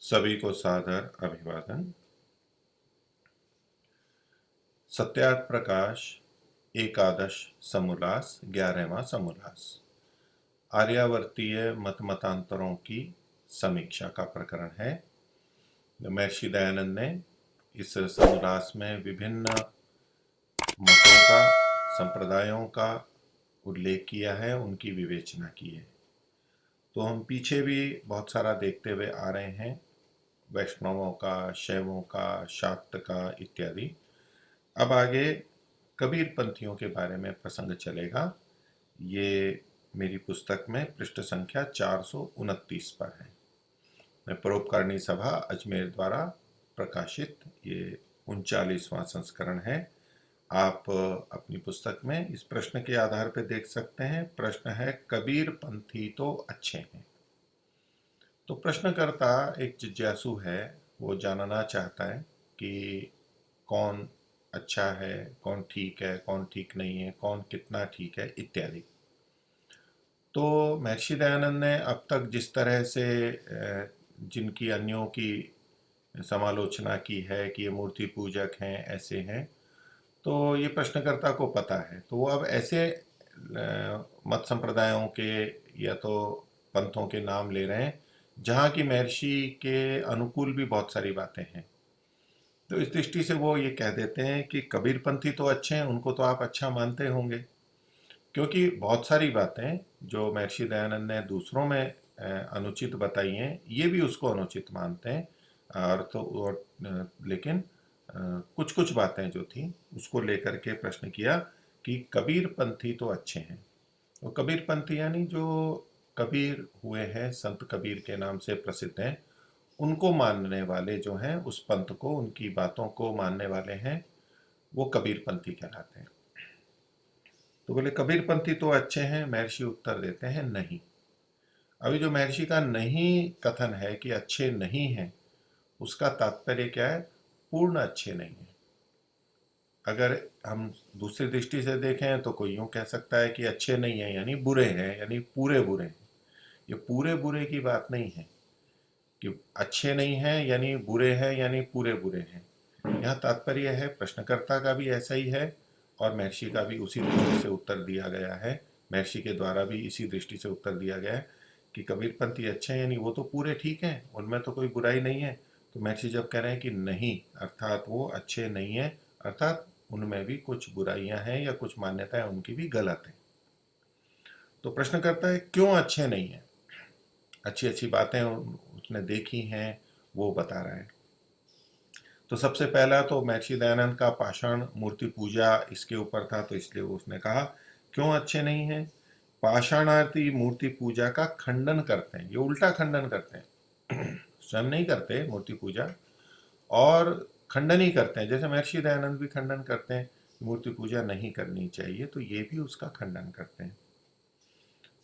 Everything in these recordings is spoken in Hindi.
सभी को सादर अभिवादन। सत्यार्थ प्रकाश एकादश समोल्लास 11वां समोल्लास आर्यावर्तीय मत मतांतरों की समीक्षा का प्रकरण है। महर्षि दयानंद ने इस समोल्लास में विभिन्न मतों का, संप्रदायों का उल्लेख किया है, उनकी विवेचना की है। तो हम पीछे भी बहुत सारा देखते हुए आ रहे हैं, वैष्णवों का, शैवों का, शाक्त का इत्यादि। अब आगे कबीर पंथियों के बारे में प्रसंग चलेगा। ये मेरी पुस्तक में पृष्ठ संख्या 429 पर है। परोपकारिणी सभा अजमेर द्वारा प्रकाशित ये 39वां संस्करण है। आप अपनी पुस्तक में इस प्रश्न के आधार पर देख सकते हैं। प्रश्न है, कबीर पंथी तो अच्छे हैं। तो प्रश्नकर्ता एक जिज्ञासु है, वो जानना चाहता है कि कौन अच्छा है, कौन ठीक है, कौन ठीक नहीं है, कौन कितना ठीक है इत्यादि। तो महर्षि दयानंद ने अब तक जिस तरह से जिनकी अन्यों की समालोचना की है कि ये मूर्ति पूजक हैं, ऐसे हैं, तो ये प्रश्नकर्ता को पता है। तो वो अब ऐसे मत संप्रदायों के या तो पंथों के नाम ले रहे हैं जहाँ की महर्षि के अनुकूल भी बहुत सारी बातें हैं। तो इस दृष्टि से वो ये कह देते हैं कि कबीरपंथी तो अच्छे हैं, उनको तो आप अच्छा मानते होंगे, क्योंकि बहुत सारी बातें जो महर्षि दयानंद ने दूसरों में अनुचित बताई हैं, ये भी उसको अनुचित मानते हैं। लेकिन कुछ कुछ बातें जो थी उसको लेकर के प्रश्न किया कि कबीरपंथी तो अच्छे हैं। तो कबीरपंथी यानी जो कबीर हुए हैं, संत कबीर के नाम से प्रसिद्ध हैं, उनको मानने वाले जो हैं, उस पंथ को, उनकी बातों को मानने वाले हैं, वो कबीरपंथी कहलाते हैं। तो बोले कबीरपंथी तो अच्छे हैं। महर्षि उत्तर देते हैं नहीं। अभी जो महर्षि का नहीं कथन है कि अच्छे नहीं हैं, उसका तात्पर्य क्या है? पूर्ण अच्छे नहीं है। अगर हम दूसरी दृष्टि से देखें तो कोई यूं कह सकता है कि अच्छे नहीं है यानी बुरे हैं, यानी पूरे बुरे हैं। ये पूरे बुरे की बात नहीं है कि अच्छे नहीं हैं यानी बुरे हैं यानी पूरे बुरे हैं। यहाँ तात्पर्य है, प्रश्नकर्ता का भी ऐसा ही है और महर्षि का भी उसी दृष्टि से उत्तर दिया गया है। महर्षि के द्वारा भी इसी दृष्टि से उत्तर दिया गया है कि कबीरपंथी अच्छे हैं यानी वो तो पूरे ठीक हैं, उनमें तो कोई बुराई नहीं है। तो महर्षि जब कह रहे हैं कि नहीं, अर्थात वो अच्छे नहीं है, अर्थात उनमें भी कुछ बुराइयां हैं या कुछ मान्यताएं उनकी भी गलत है। तो प्रश्न करता है क्यों अच्छे नहीं है? अच्छी अच्छी बातें उसने देखी हैं, वो बता रहा है। तो सबसे पहला तो महर्षि दयानंद का पाषाण मूर्ति पूजा इसके ऊपर था, तो इसलिए उसने कहा क्यों अच्छे नहीं हैं? पाषाणार्थी मूर्ति पूजा का खंडन करते हैं, ये उल्टा खंडन करते हैं। स्वयं नहीं करते मूर्ति पूजा और खंडन ही करते हैं। जैसे महर्षि दयानंद भी खंडन करते हैं मूर्ति पूजा नहीं करनी चाहिए, तो ये भी उसका खंडन करते हैं।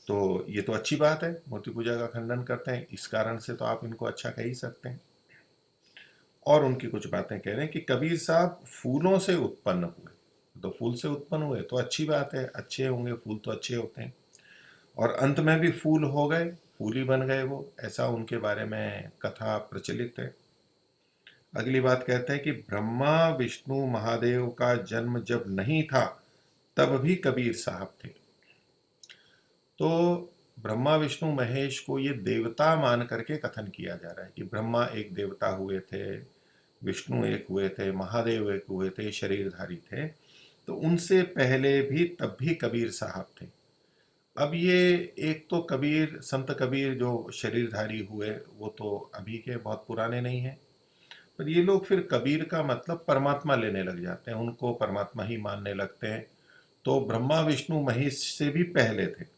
तो ये तो अच्छी बात है, मूर्ति पूजा का खंडन करते हैं, इस कारण से तो आप इनको अच्छा कह ही सकते हैं। और उनकी कुछ बातें कह रहे हैं कि कबीर साहब फूलों से उत्पन्न हुए, तो फूल से उत्पन्न हुए तो अच्छी बात है, अच्छे होंगे, फूल तो अच्छे होते हैं, और अंत में भी फूल हो गए, फूल ही बन गए वो, ऐसा उनके बारे में कथा प्रचलित है। अगली बात कहते हैं कि ब्रह्मा विष्णु महादेव का जन्म जब नहीं था तब भी कबीर साहब थे। तो ब्रह्मा विष्णु महेश को ये देवता मान करके कथन किया जा रहा है कि ब्रह्मा एक देवता हुए थे, विष्णु एक हुए थे, महादेव एक हुए थे, शरीरधारी थे। तो उनसे पहले भी तब भी कबीर साहब थे। अब ये एक तो कबीर, संत कबीर जो शरीरधारी हुए, वो तो अभी के बहुत पुराने नहीं हैं, पर ये लोग फिर कबीर का मतलब परमात्मा लेने लग जाते हैं, उनको परमात्मा ही मानने लगते हैं। तो ब्रह्मा विष्णु महेश से भी पहले थे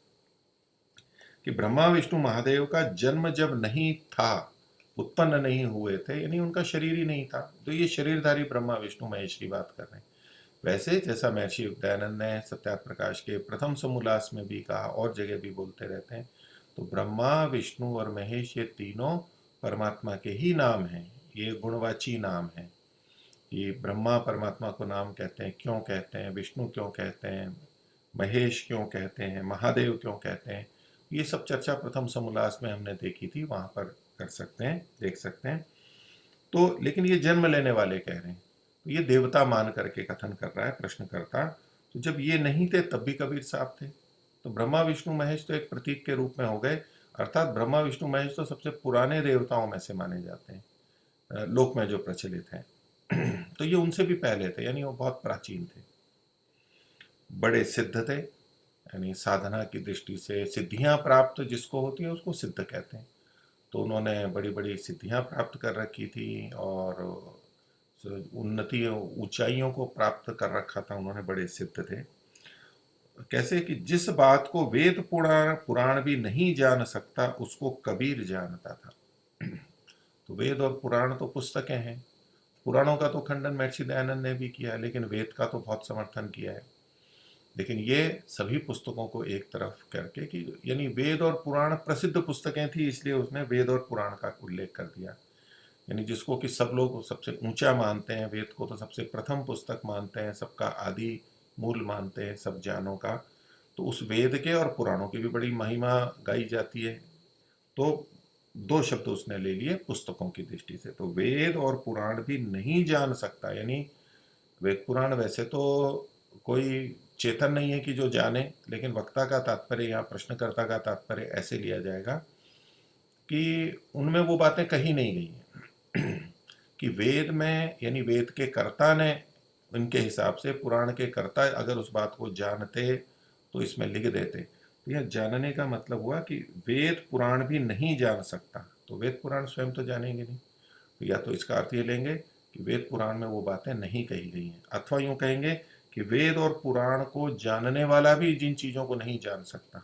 कि ब्रह्मा विष्णु महादेव का जन्म जब नहीं था, उत्पन्न नहीं हुए थे, यानी उनका शरीर ही नहीं था, तो ये शरीरधारी ब्रह्मा विष्णु महेश की बात कर रहे हैं। वैसे जैसा महर्षि दयानंद ने सत्यार्थ प्रकाश के प्रथम समोल्लास में भी कहा और जगह भी बोलते रहते हैं, तो ब्रह्मा विष्णु और महेश ये तीनों परमात्मा के ही नाम हैं, ये गुणवाची नाम है। ये ब्रह्मा परमात्मा को नाम कहते हैं, क्यों कहते हैं? विष्णु क्यों कहते हैं? महेश क्यों कहते हैं? महादेव क्यों कहते हैं? ये सब चर्चा प्रथम समोल्लास में हमने देखी थी, वहां पर कर सकते हैं, देख सकते हैं। तो लेकिन ये जन्म लेने वाले कह रहे हैं, तो ये देवता मान करके कथन कर रहा है प्रश्नकर्ता। तो जब ये नहीं थे तब भी कबीर साहब थे, तो ब्रह्मा विष्णु महेश तो एक प्रतीक के रूप में हो गए। अर्थात ब्रह्मा विष्णु महेश तो सबसे पुराने देवताओं में से माने जाते हैं, लोक में जो प्रचलित हैं। तो ये उनसे भी पहले थे, यानी वो बहुत प्राचीन थे, बड़े सिद्ध थे, यानी साधना की दृष्टि से सिद्धियां प्राप्त जिसको होती है उसको सिद्ध कहते हैं। तो उन्होंने बड़ी बड़ी सिद्धियां प्राप्त कर रखी थी और उन्नति ऊंचाइयों को प्राप्त कर रखा था उन्होंने, बड़े सिद्ध थे। कैसे कि जिस बात को वेद पुराण पुराण भी नहीं जान सकता उसको कबीर जानता था। तो वेद और पुराण तो पुस्तकें हैं, पुराणों का तो खंडन महर्षि दयानंद ने भी किया है, लेकिन वेद का तो बहुत समर्थन किया है। लेकिन ये सभी पुस्तकों को एक तरफ करके कि यानी वेद और पुराण प्रसिद्ध पुस्तकें थी, इसलिए उसने वेद और पुराण का उल्लेख कर दिया। यानी जिसको कि सब लोग सबसे ऊंचा मानते हैं, वेद को तो सबसे प्रथम पुस्तक मानते हैं, सबका आदि मूल मानते हैं सब ज्ञानों का, तो उस वेद के और पुराणों की भी बड़ी महिमा गाई जाती है। तो दो शब्द उसने ले लिए पुस्तकों की दृष्टि से। तो वेद और पुराण भी नहीं जान सकता, यानी वेद पुराण वैसे तो कोई चेतन नहीं है कि जो जाने, लेकिन वक्ता का तात्पर्य या प्रश्नकर्ता का तात्पर्य ऐसे लिया जाएगा कि उनमें वो बातें कही नहीं गई हैं कि वेद में, यानी वेद के कर्ता ने उनके हिसाब से, पुराण के कर्ता अगर उस बात को जानते तो इसमें लिख देते। तो यह जानने का मतलब हुआ कि वेद पुराण भी नहीं जान सकता, तो वेद पुराण स्वयं तो जानेंगे नहीं। तो या तो इसका अर्थ ये लेंगे कि वेद पुराण में वो बातें नहीं कही गई हैं, अथवा यूं कहेंगे कि वेद और पुराण को जानने वाला भी जिन चीजों को नहीं जान सकता,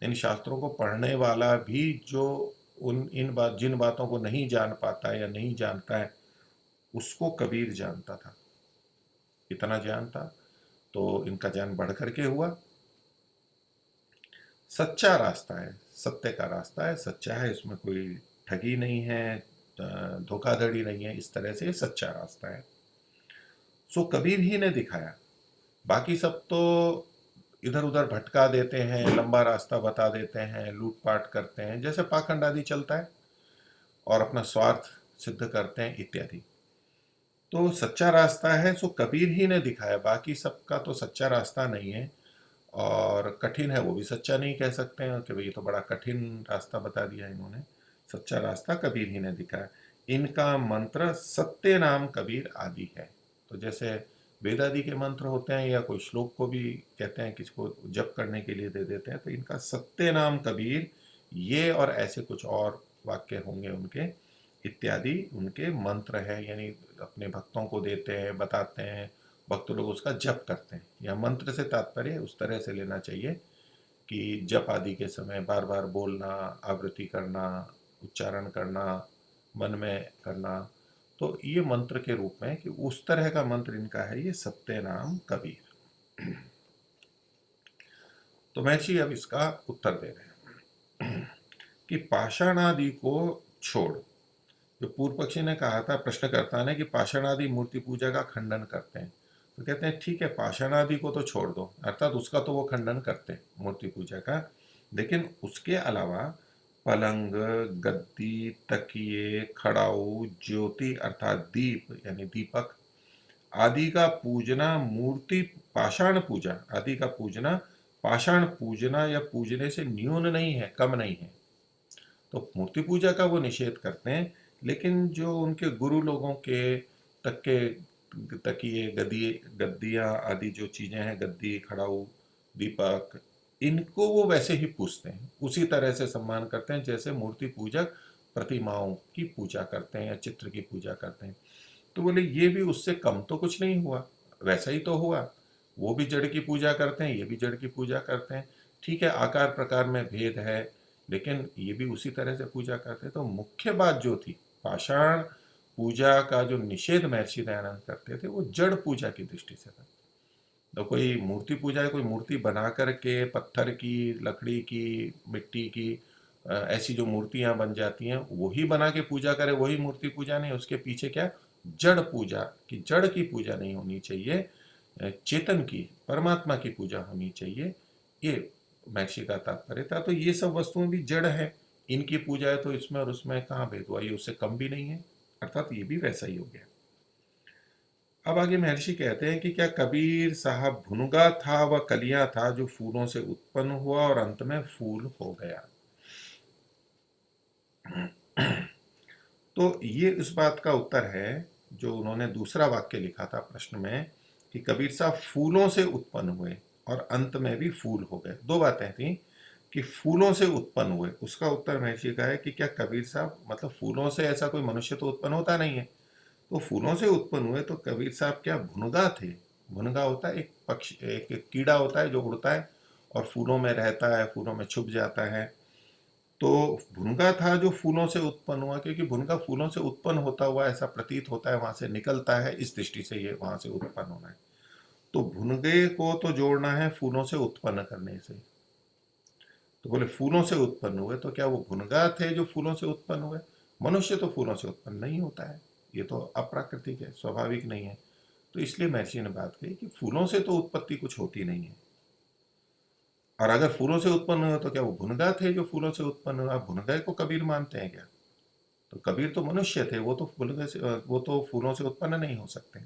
इन शास्त्रों को पढ़ने वाला भी जो जिन बातों को नहीं जान पाता है या नहीं जानता है उसको कबीर जानता था। इतना ज्ञान था, तो इनका ज्ञान बढ़ करके हुआ। सच्चा रास्ता है, सत्य का रास्ता है, सच्चा है, इसमें कोई ठगी नहीं है, धोखाधड़ी नहीं है, इस तरह से ये सच्चा रास्ता है। सो कबीर ही ने दिखाया, बाकी सब तो इधर उधर भटका देते हैं, लंबा रास्ता बता देते हैं, लूटपाट करते हैं, जैसे पाखंड आदि चलता है, और अपना स्वार्थ सिद्ध करते हैं इत्यादि। तो सच्चा रास्ता है सो कबीर ही ने दिखाया, बाकी सबका तो सच्चा रास्ता नहीं है, और कठिन है वो भी सच्चा नहीं कह सकते हैं कि भाई ये तो बड़ा कठिन रास्ता बता दिया इन्होंने। सच्चा रास्ता कबीर ही ने दिखाया। इनका मंत्र सत्य नाम कबीर आदि है। तो जैसे वेद आदि के मंत्र होते हैं या कोई श्लोक को भी कहते हैं, किसको जप करने के लिए दे देते हैं, तो इनका सत्य नाम कबीर, ये और ऐसे कुछ और वाक्य होंगे उनके इत्यादि उनके मंत्र है, यानी अपने भक्तों को देते हैं, बताते हैं, भक्त लोग उसका जप करते हैं। या मंत्र से तात्पर्य उस तरह से लेना चाहिए कि जप आदि के समय बार बार बोलना, आवृत्ति करना, उच्चारण करना, मन में करना, तो ये मंत्र के रूप में कि उस तरह का मंत्र इनका है ये सत्य नाम कबीर। तो महर्षि अब इसका उत्तर दे रहे हैं कि पाषाण आदि को छोड़। जो पूर्व पक्षी ने कहा था प्रश्नकर्ता ने कि पाषाण आदि मूर्ति पूजा का खंडन करते हैं, तो कहते हैं ठीक है पाषाण आदि को तो छोड़ दो, अर्थात उसका तो वो खंडन करते हैं मूर्ति पूजा का, लेकिन उसके अलावा पलंग, गद्दी, तकिए, खड़ाऊ, ज्योति अर्थात दीप यानी दीपक आदि का पूजना, मूर्ति पाषाण पूजा आदि का पूजना पाषाण पूजना या पूजने से न्यून नहीं है, कम नहीं है। तो मूर्ति पूजा का वो निषेध करते हैं, लेकिन जो उनके गुरु लोगों के तक्के, तकिए, गद्दियाँ आदि जो चीजें हैं, गद्दी, खड़ाऊ, दीपक, इनको वो वैसे ही पूजते हैं, उसी तरह से सम्मान करते हैं जैसे मूर्ति पूजक प्रतिमाओं की पूजा करते हैं या चित्र की पूजा करते हैं। तो बोले ये भी उससे कम तो कुछ नहीं हुआ, वैसा ही तो हुआ। वो भी जड़ की पूजा करते हैं, ये भी जड़ की पूजा करते हैं, ठीक है आकार प्रकार में भेद है, लेकिन ये भी उसी तरह से पूजा करते हैं। तो मुख्य बात जो थी पाषाण पूजा का जो निषेध महर्षि दयानंद करते थे वो जड़ पूजा की दृष्टि से था। तो कोई मूर्ति पूजा है, कोई मूर्ति बना करके पत्थर की, लकड़ी की, मिट्टी की, ऐसी जो मूर्तियां बन जाती हैं वही बना के पूजा करे, वही मूर्ति पूजा नहीं। उसके पीछे क्या जड़ पूजा की, जड़ की पूजा नहीं होनी चाहिए, चेतन की, परमात्मा की पूजा होनी चाहिए। ये महर्षि का तात्पर्य था। तो ये सब वस्तुएं भी जड़ है, इनकी पूजा है तो इसमें और उसमें कहाँ भेद हुआ, ये उससे कम भी नहीं है, अर्थात ये भी वैसा ही हो गया। अब आगे महर्षि कहते हैं कि क्या कबीर साहब भुनगा था व कलियां था जो फूलों से उत्पन्न हुआ और अंत में फूल हो गया। तो ये इस बात का उत्तर है जो उन्होंने दूसरा वाक्य लिखा था प्रश्न में कि कबीर साहब फूलों से उत्पन्न हुए और अंत में भी फूल हो गए। दो बातें थी कि फूलों से उत्पन्न हुए, उसका उत्तर महर्षि का है कि क्या कबीर साहब मतलब फूलों से ऐसा कोई मनुष्य तो उत्पन्न होता नहीं है, तो फूलों से उत्पन्न हुए तो कबीर साहब क्या भुनगा थे। भुनगा होता है एक पक्षी, एक कीड़ा होता है जो उड़ता है और फूलों में रहता है, फूलों में छुप जाता है। तो भुनगा था जो फूलों से उत्पन्न हुआ, क्योंकि भुनगा फूलों से उत्पन्न होता हुआ ऐसा प्रतीत होता है, वहां से निकलता है, इस दृष्टि से ये वहां से उत्पन्न होना है। तो भुनगे को तो जोड़ना है फूलों से उत्पन्न करने से। तो बोले फूलों से उत्पन्न हुए, तो क्या वो भुनगा थे जो फूलों से उत्पन्न हुए? मनुष्य तो फूलों से उत्पन्न नहीं होता है, ये तो अप्राकृतिक है, स्वाभाविक नहीं है। तो इसलिए महर्षि ने बात कही कि फूलों से तो उत्पत्ति कुछ होती नहीं है, और अगर फूलों से उत्पन्न हुए तो क्या वो भुनगा थे जो फूलों से उत्पन्न हुआ? भुनगा को कबीर मानते हैं क्या? तो कबीर तो मनुष्य थे, वो तो भुनगे से, वो तो फूलों से उत्पन्न नहीं हो सकते।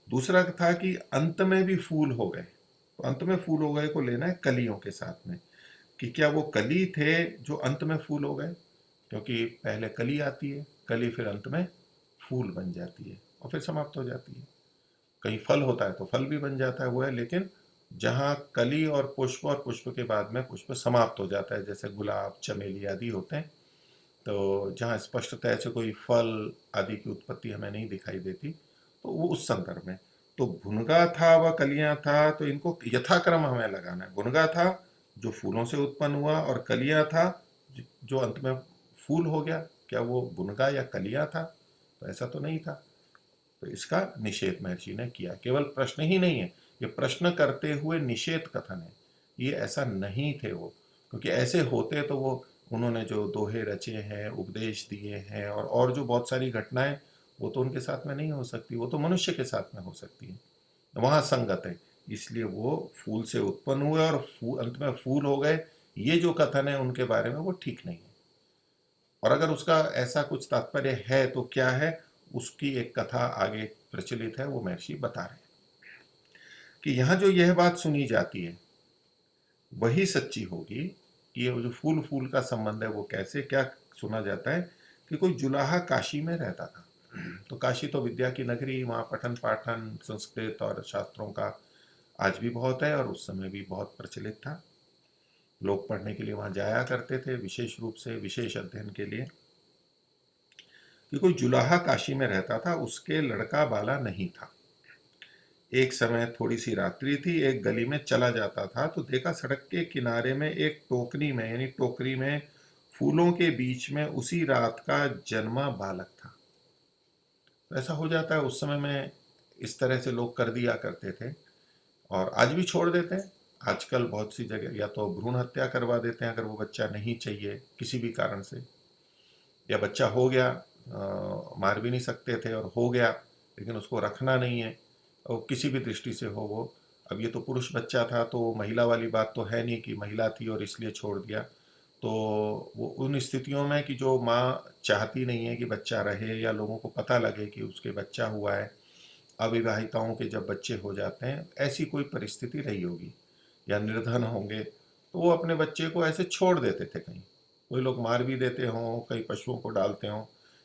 दूसरा था कि अंत में भी फूल हो गए, तो अंत में फूल हो गए को लेना है कलियों के साथ में, कि क्या वो कली थे जो अंत में फूल हो गए? क्योंकि पहले कली आती है, कली फिर अंत में फूल बन जाती है और फिर समाप्त हो जाती है। कहीं फल होता है तो फल भी बन जाता है, वो है। लेकिन जहाँ कली और पुष्प के बाद में पुष्प समाप्त हो जाता है, जैसे गुलाब चमेली आदि होते हैं, तो जहाँ स्पष्टतः से कोई फल आदि की उत्पत्ति हमें नहीं दिखाई देती, तो वो उस संदर्भ में। तो भुनगा था व कलियां था, तो इनको यथाक्रम हमें लगाना है। भुनगा था जो फूलों से उत्पन्न हुआ और कलियां था जो अंत में फूल हो गया। क्या वो भुनगा या कलियां था? तो ऐसा तो नहीं था। तो इसका निषेध महर्षि ने किया। केवल प्रश्न ही नहीं है, ये प्रश्न करते हुए निषेध कथन है। ये ऐसा नहीं थे वो, क्योंकि ऐसे होते तो वो उन्होंने जो दोहे रचे हैं, उपदेश दिए हैं, और जो बहुत सारी घटनाएं, वो तो उनके साथ में नहीं हो सकती, वो तो मनुष्य के साथ में हो सकती है। वहां संगत है, इसलिए वो फूल से उत्पन्न हुए और अंत में फूल हो गए, ये जो कथन है उनके बारे में वो ठीक नहीं है। और अगर उसका ऐसा कुछ तात्पर्य है तो क्या है, उसकी एक कथा आगे प्रचलित है, वो महर्षि बता रहे हैं कि यहाँ जो यह बात सुनी जाती है वही सच्ची होगी कि ये जो फूल फूल का संबंध है वो कैसे, क्या सुना जाता है कि कोई जुलाहा काशी में रहता था। तो काशी तो विद्या की नगरी, वहाँ पठन पाठन संस्कृत और शास्त्रों का आज भी बहुत है और उस समय भी बहुत प्रचलित था। लोग पढ़ने के लिए वहाँ जाया करते थे, विशेष रूप से विशेष अध्ययन के लिए। कि कोई जुलाहा काशी में रहता था, उसके लड़का बाला नहीं था। एक समय थोड़ी सी रात्रि थी, एक गली में चला जाता था तो देखा सड़क के किनारे में एक टोकरी में, यानी टोकरी में फूलों के बीच में उसी रात का जन्मा बालक था। तो ऐसा हो जाता है उस समय में, इस तरह से लोग कर दिया करते थे और आज भी छोड़ देते हैं। आजकल बहुत सी जगह या तो भ्रूण हत्या करवा देते हैं अगर वो बच्चा नहीं चाहिए किसी भी कारण से, या बच्चा हो गया, मार भी नहीं सकते थे और हो गया लेकिन उसको रखना नहीं है, और किसी भी दृष्टि से हो वो। अब ये तो पुरुष बच्चा था, तो महिला वाली बात तो है नहीं कि महिला थी और इसलिए छोड़ दिया। तो वो उन स्थितियों में कि जो माँ चाहती नहीं है कि बच्चा रहे या लोगों को पता लगे कि उसके बच्चा हुआ है, अविवाहिताओं के जब बच्चे हो जाते हैं, ऐसी कोई परिस्थिति रही होगी, या निर्धन होंगे, तो वो अपने बच्चे को ऐसे छोड़ देते थे कहीं। कोई लोग मार भी देते हों, कई पशुओं को डालते हों,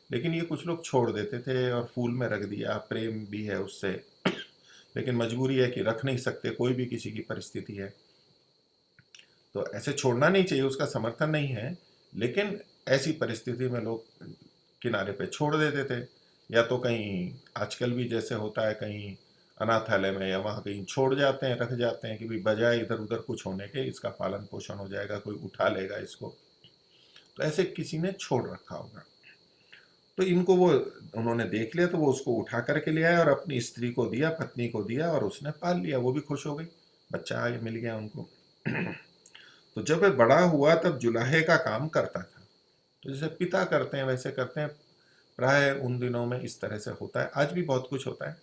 लेकिन ये कुछ लोग छोड़ देते थे और फूल में रख दिया, प्रेम भी है उससे, लेकिन मजबूरी है कि रख नहीं सकते, कोई भी किसी की परिस्थिति है। तो ऐसे छोड़ना नहीं चाहिए, उसका समर्थन नहीं है, लेकिन ऐसी परिस्थिति में लोग किनारे पे छोड़ देते थे। या तो कहीं आजकल भी जैसे होता है, कहीं अनाथालय में या वहाँ कहीं छोड़ जाते हैं, रख जाते हैं कि भाई बजाय इधर उधर कुछ होने के इसका पालन पोषण हो जाएगा, कोई उठा लेगा इसको। तो ऐसे किसी ने छोड़ रखा होगा, तो इनको वो उन्होंने देख लिया, तो वो उसको उठा करके ले आया और अपनी स्त्री को दिया, पत्नी को दिया, और उसने पाल लिया, वो भी खुश हो गई, बच्चा आगे मिल गया उनको। तो जब वह बड़ा हुआ तब जुलाहे का काम करता था। तो जैसे पिता करते हैं वैसे करते हैं, प्राय उन दिनों में इस तरह से होता है। आज भी बहुत कुछ होता है,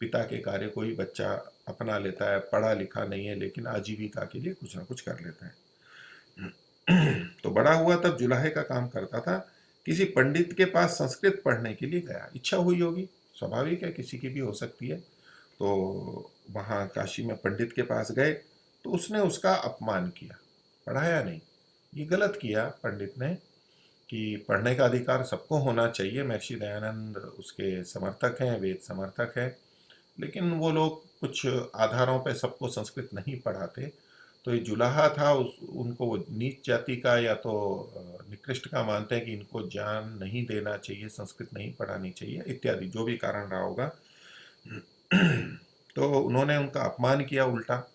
पिता के कार्य को ही बच्चा अपना लेता है, पढ़ा लिखा नहीं है लेकिन आजीविका के लिए कुछ ना कुछ कर लेता है। तो बड़ा हुआ तब जुलाहे का काम करता था। किसी पंडित के पास संस्कृत पढ़ने के लिए गया, इच्छा हुई होगी, स्वाभाविक है, किसी की भी हो सकती है। तो वहाँ काशी में पंडित के पास गए तो उसने उसका अपमान किया, पढ़ाया नहीं। ये गलत किया पंडित ने कि पढ़ने का अधिकार सबको होना चाहिए। महर्षि दयानंद उसके समर्थक हैं, वेद समर्थक हैं, लेकिन वो लोग कुछ आधारों पे सबको संस्कृत नहीं पढ़ाते। तो ये जुलाहा था, उनको वो नीच जाति का या तो निकृष्ट का मानते हैं कि इनको ज्ञान नहीं देना चाहिए, संस्कृत नहीं पढ़ानी चाहिए इत्यादि, जो भी कारण रहा होगा। तो उन्होंने उनका अपमान किया उल्टा।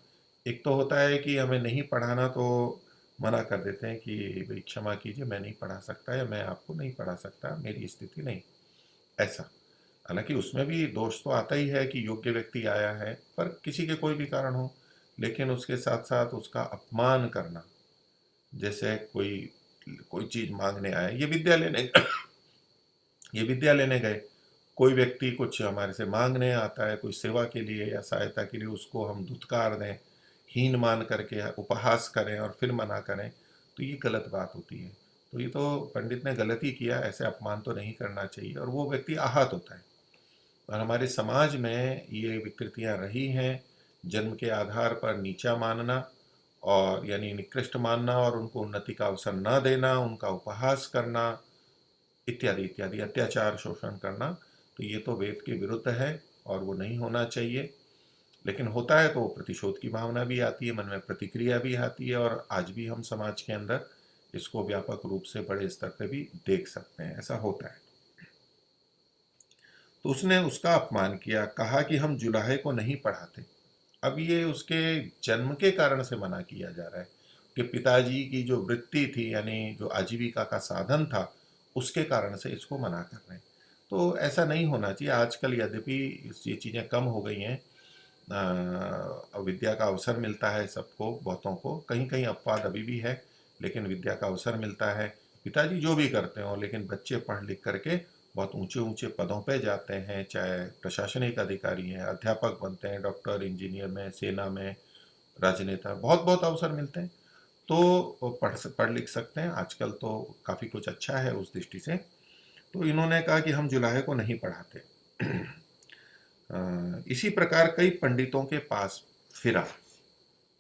एक तो होता है कि हमें नहीं पढ़ाना तो मना कर देते हैं कि भाई क्षमा कीजिए, मैं नहीं पढ़ा सकता या मैं आपको नहीं पढ़ा सकता, मेरी स्थिति नहीं, ऐसा। हालांकि उसमें भी दोष तो आता ही है कि योग्य व्यक्ति आया है, पर किसी के कोई भी कारण हो, लेकिन उसके साथ साथ उसका अपमान करना, जैसे कोई कोई चीज मांगने आया, ये विद्या लेने गए, कोई व्यक्ति कुछ हमारे से मांगने आता है, कोई सेवा के लिए या सहायता के लिए, उसको हम धुतकार दें, हीन मान करके उपहास करें और फिर मना करें, तो ये गलत बात होती है। तो ये तो पंडित ने गलती किया, ऐसे अपमान तो नहीं करना चाहिए, और वो व्यक्ति आहत होता है। और हमारे समाज में ये विकृतियां रही हैं, जन्म के आधार पर नीचा मानना और यानी निकृष्ट मानना और उनको उन्नति का अवसर न देना, उनका उपहास करना इत्यादि इत्यादि, अत्याचार शोषण करना। तो ये तो वेद के विरुद्ध है और वो नहीं होना चाहिए। लेकिन होता है तो प्रतिशोध की भावना भी आती है, मन में प्रतिक्रिया भी आती है, और आज भी हम समाज के अंदर इसको व्यापक रूप से बड़े स्तर पर भी देख सकते हैं, ऐसा होता है। तो उसने उसका अपमान किया, कहा कि हम जुलाहे को नहीं पढ़ाते। अब ये उसके जन्म के कारण से मना किया जा रहा है कि पिताजी की जो वृत्ति थी, यानी जो आजीविका का साधन था, उसके कारण से इसको मना कर रहे हैं। तो ऐसा नहीं होना चाहिए। आजकल यद्यपि ये चीज़ें कम हो गई हैं, विद्या का अवसर मिलता है सबको, बहुतों को, कहीं कहीं अपवाद अभी भी है, लेकिन विद्या का अवसर मिलता है। पिताजी जो भी करते हो, लेकिन बच्चे पढ़ लिख करके बहुत ऊंचे ऊंचे पदों पे जाते हैं, चाहे प्रशासनिक अधिकारी हैं, अध्यापक बनते हैं, डॉक्टर, इंजीनियर में, सेना में, राजनेता, बहुत बहुत अवसर मिलते हैं। तो वो पढ़ लिख सकते हैं। आजकल तो काफ़ी कुछ अच्छा है उस दृष्टि से। तो इन्होंने कहा कि हम जुलाहे को नहीं पढ़ाते। इसी प्रकार कई पंडितों के पास फिरा,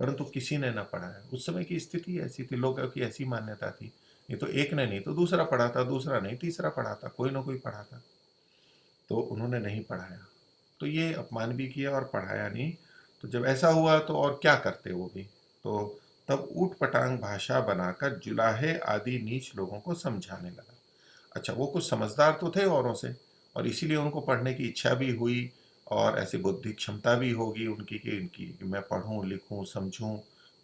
परंतु किसी ने न पढ़ाया। उस समय की स्थिति ऐसी थी, लोगों की ऐसी मान्यता थी। ये तो एक ने नहीं तो दूसरा पढ़ाता, दूसरा नहीं तीसरा पढ़ाता, कोई ना कोई पढ़ाता। तो उन्होंने नहीं पढ़ाया, तो ये अपमान भी किया और पढ़ाया नहीं। तो जब ऐसा हुआ तो और क्या करते वो भी। तो तब ऊट पटांग भाषा बनाकर जुलाहे आदि नीच लोगों को समझाने लगा। अच्छा, वो कुछ समझदार तो थे औरों से, और इसीलिए उनको पढ़ने की इच्छा भी हुई, और ऐसी बुद्धि क्षमता भी होगी उनकी कि मैं पढ़ूं, लिखूं, समझूं,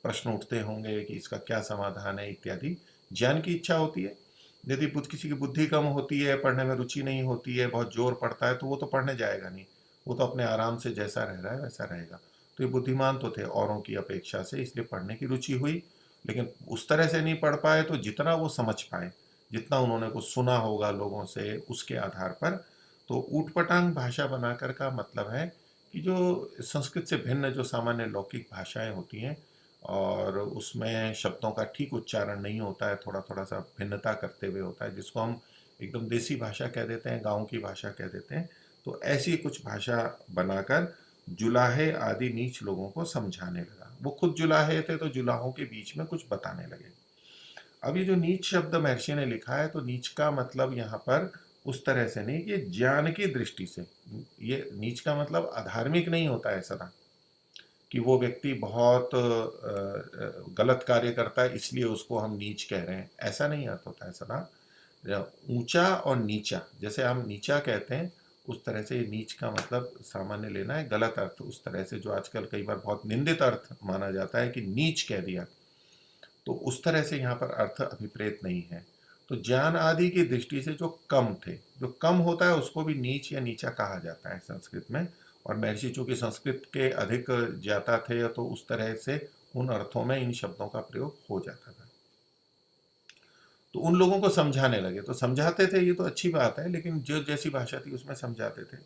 प्रश्न उठते होंगे कि इसका क्या समाधान है इत्यादि। ज्ञान की इच्छा होती है। यदि किसी की बुद्धि कम होती है, पढ़ने में रुचि नहीं होती है, बहुत जोर पड़ता है, तो वो तो पढ़ने जाएगा नहीं, वो तो अपने आराम से जैसा रह रहा है वैसा रहेगा। तो ये बुद्धिमान तो थे औरों की अपेक्षा से, इसलिए पढ़ने की रुचि हुई, लेकिन उस तरह से नहीं पढ़ पाए। तो जितना वो समझ पाए, जितना उन्होंने कुछ सुना होगा लोगों से, उसके आधार पर। तो ऊटपटांग भाषा बनाकर का मतलब है कि जो संस्कृत से भिन्न जो सामान्य लौकिक भाषाएं होती हैं, और उसमें शब्दों का ठीक उच्चारण नहीं होता है, थोड़ा थोड़ा सा भिन्नता करते हुए होता है, जिसको हम एकदम देसी भाषा कह देते हैं, गांव की भाषा कह देते हैं। तो ऐसी कुछ भाषा बनाकर जुलाहे आदि नीच लोगों को समझाने लगा। वो खुद जुलाहे थे, तो जुलाहों के बीच में कुछ बताने लगे। अब ये जो नीच शब्द महर्षि ने लिखा है, तो नीच का मतलब यहाँ पर उस तरह से नहीं, ये ज्ञान की दृष्टि से। ये नीच का मतलब अधार्मिक नहीं होता है सदा, कि वो व्यक्ति बहुत गलत कार्य करता है इसलिए उसको हम नीच कह रहे हैं, ऐसा नहीं अर्थ होता है सदा। ऊंचा और नीचा, जैसे हम नीचा कहते हैं, उस तरह से नीच का मतलब सामान्य लेना है, गलत अर्थ उस तरह से जो आजकल कई बार बहुत निंदित अर्थ माना जाता है कि नीच कह दिया, तो उस तरह से यहाँ पर अर्थ अभिप्रेत नहीं है। तो ज्ञान आदि की दृष्टि से जो कम थे, जो कम होता है उसको भी नीच या नीचा कहा जाता है संस्कृत में। और महर्षि चूंकि संस्कृत के अधिक ज्ञाता थे, तो उस तरह से उन अर्थों में इन शब्दों का प्रयोग हो जाता था। तो उन लोगों को समझाने लगे, तो समझाते थे, ये तो अच्छी बात है, लेकिन जो जैसी भाषा थी उसमें समझाते थे।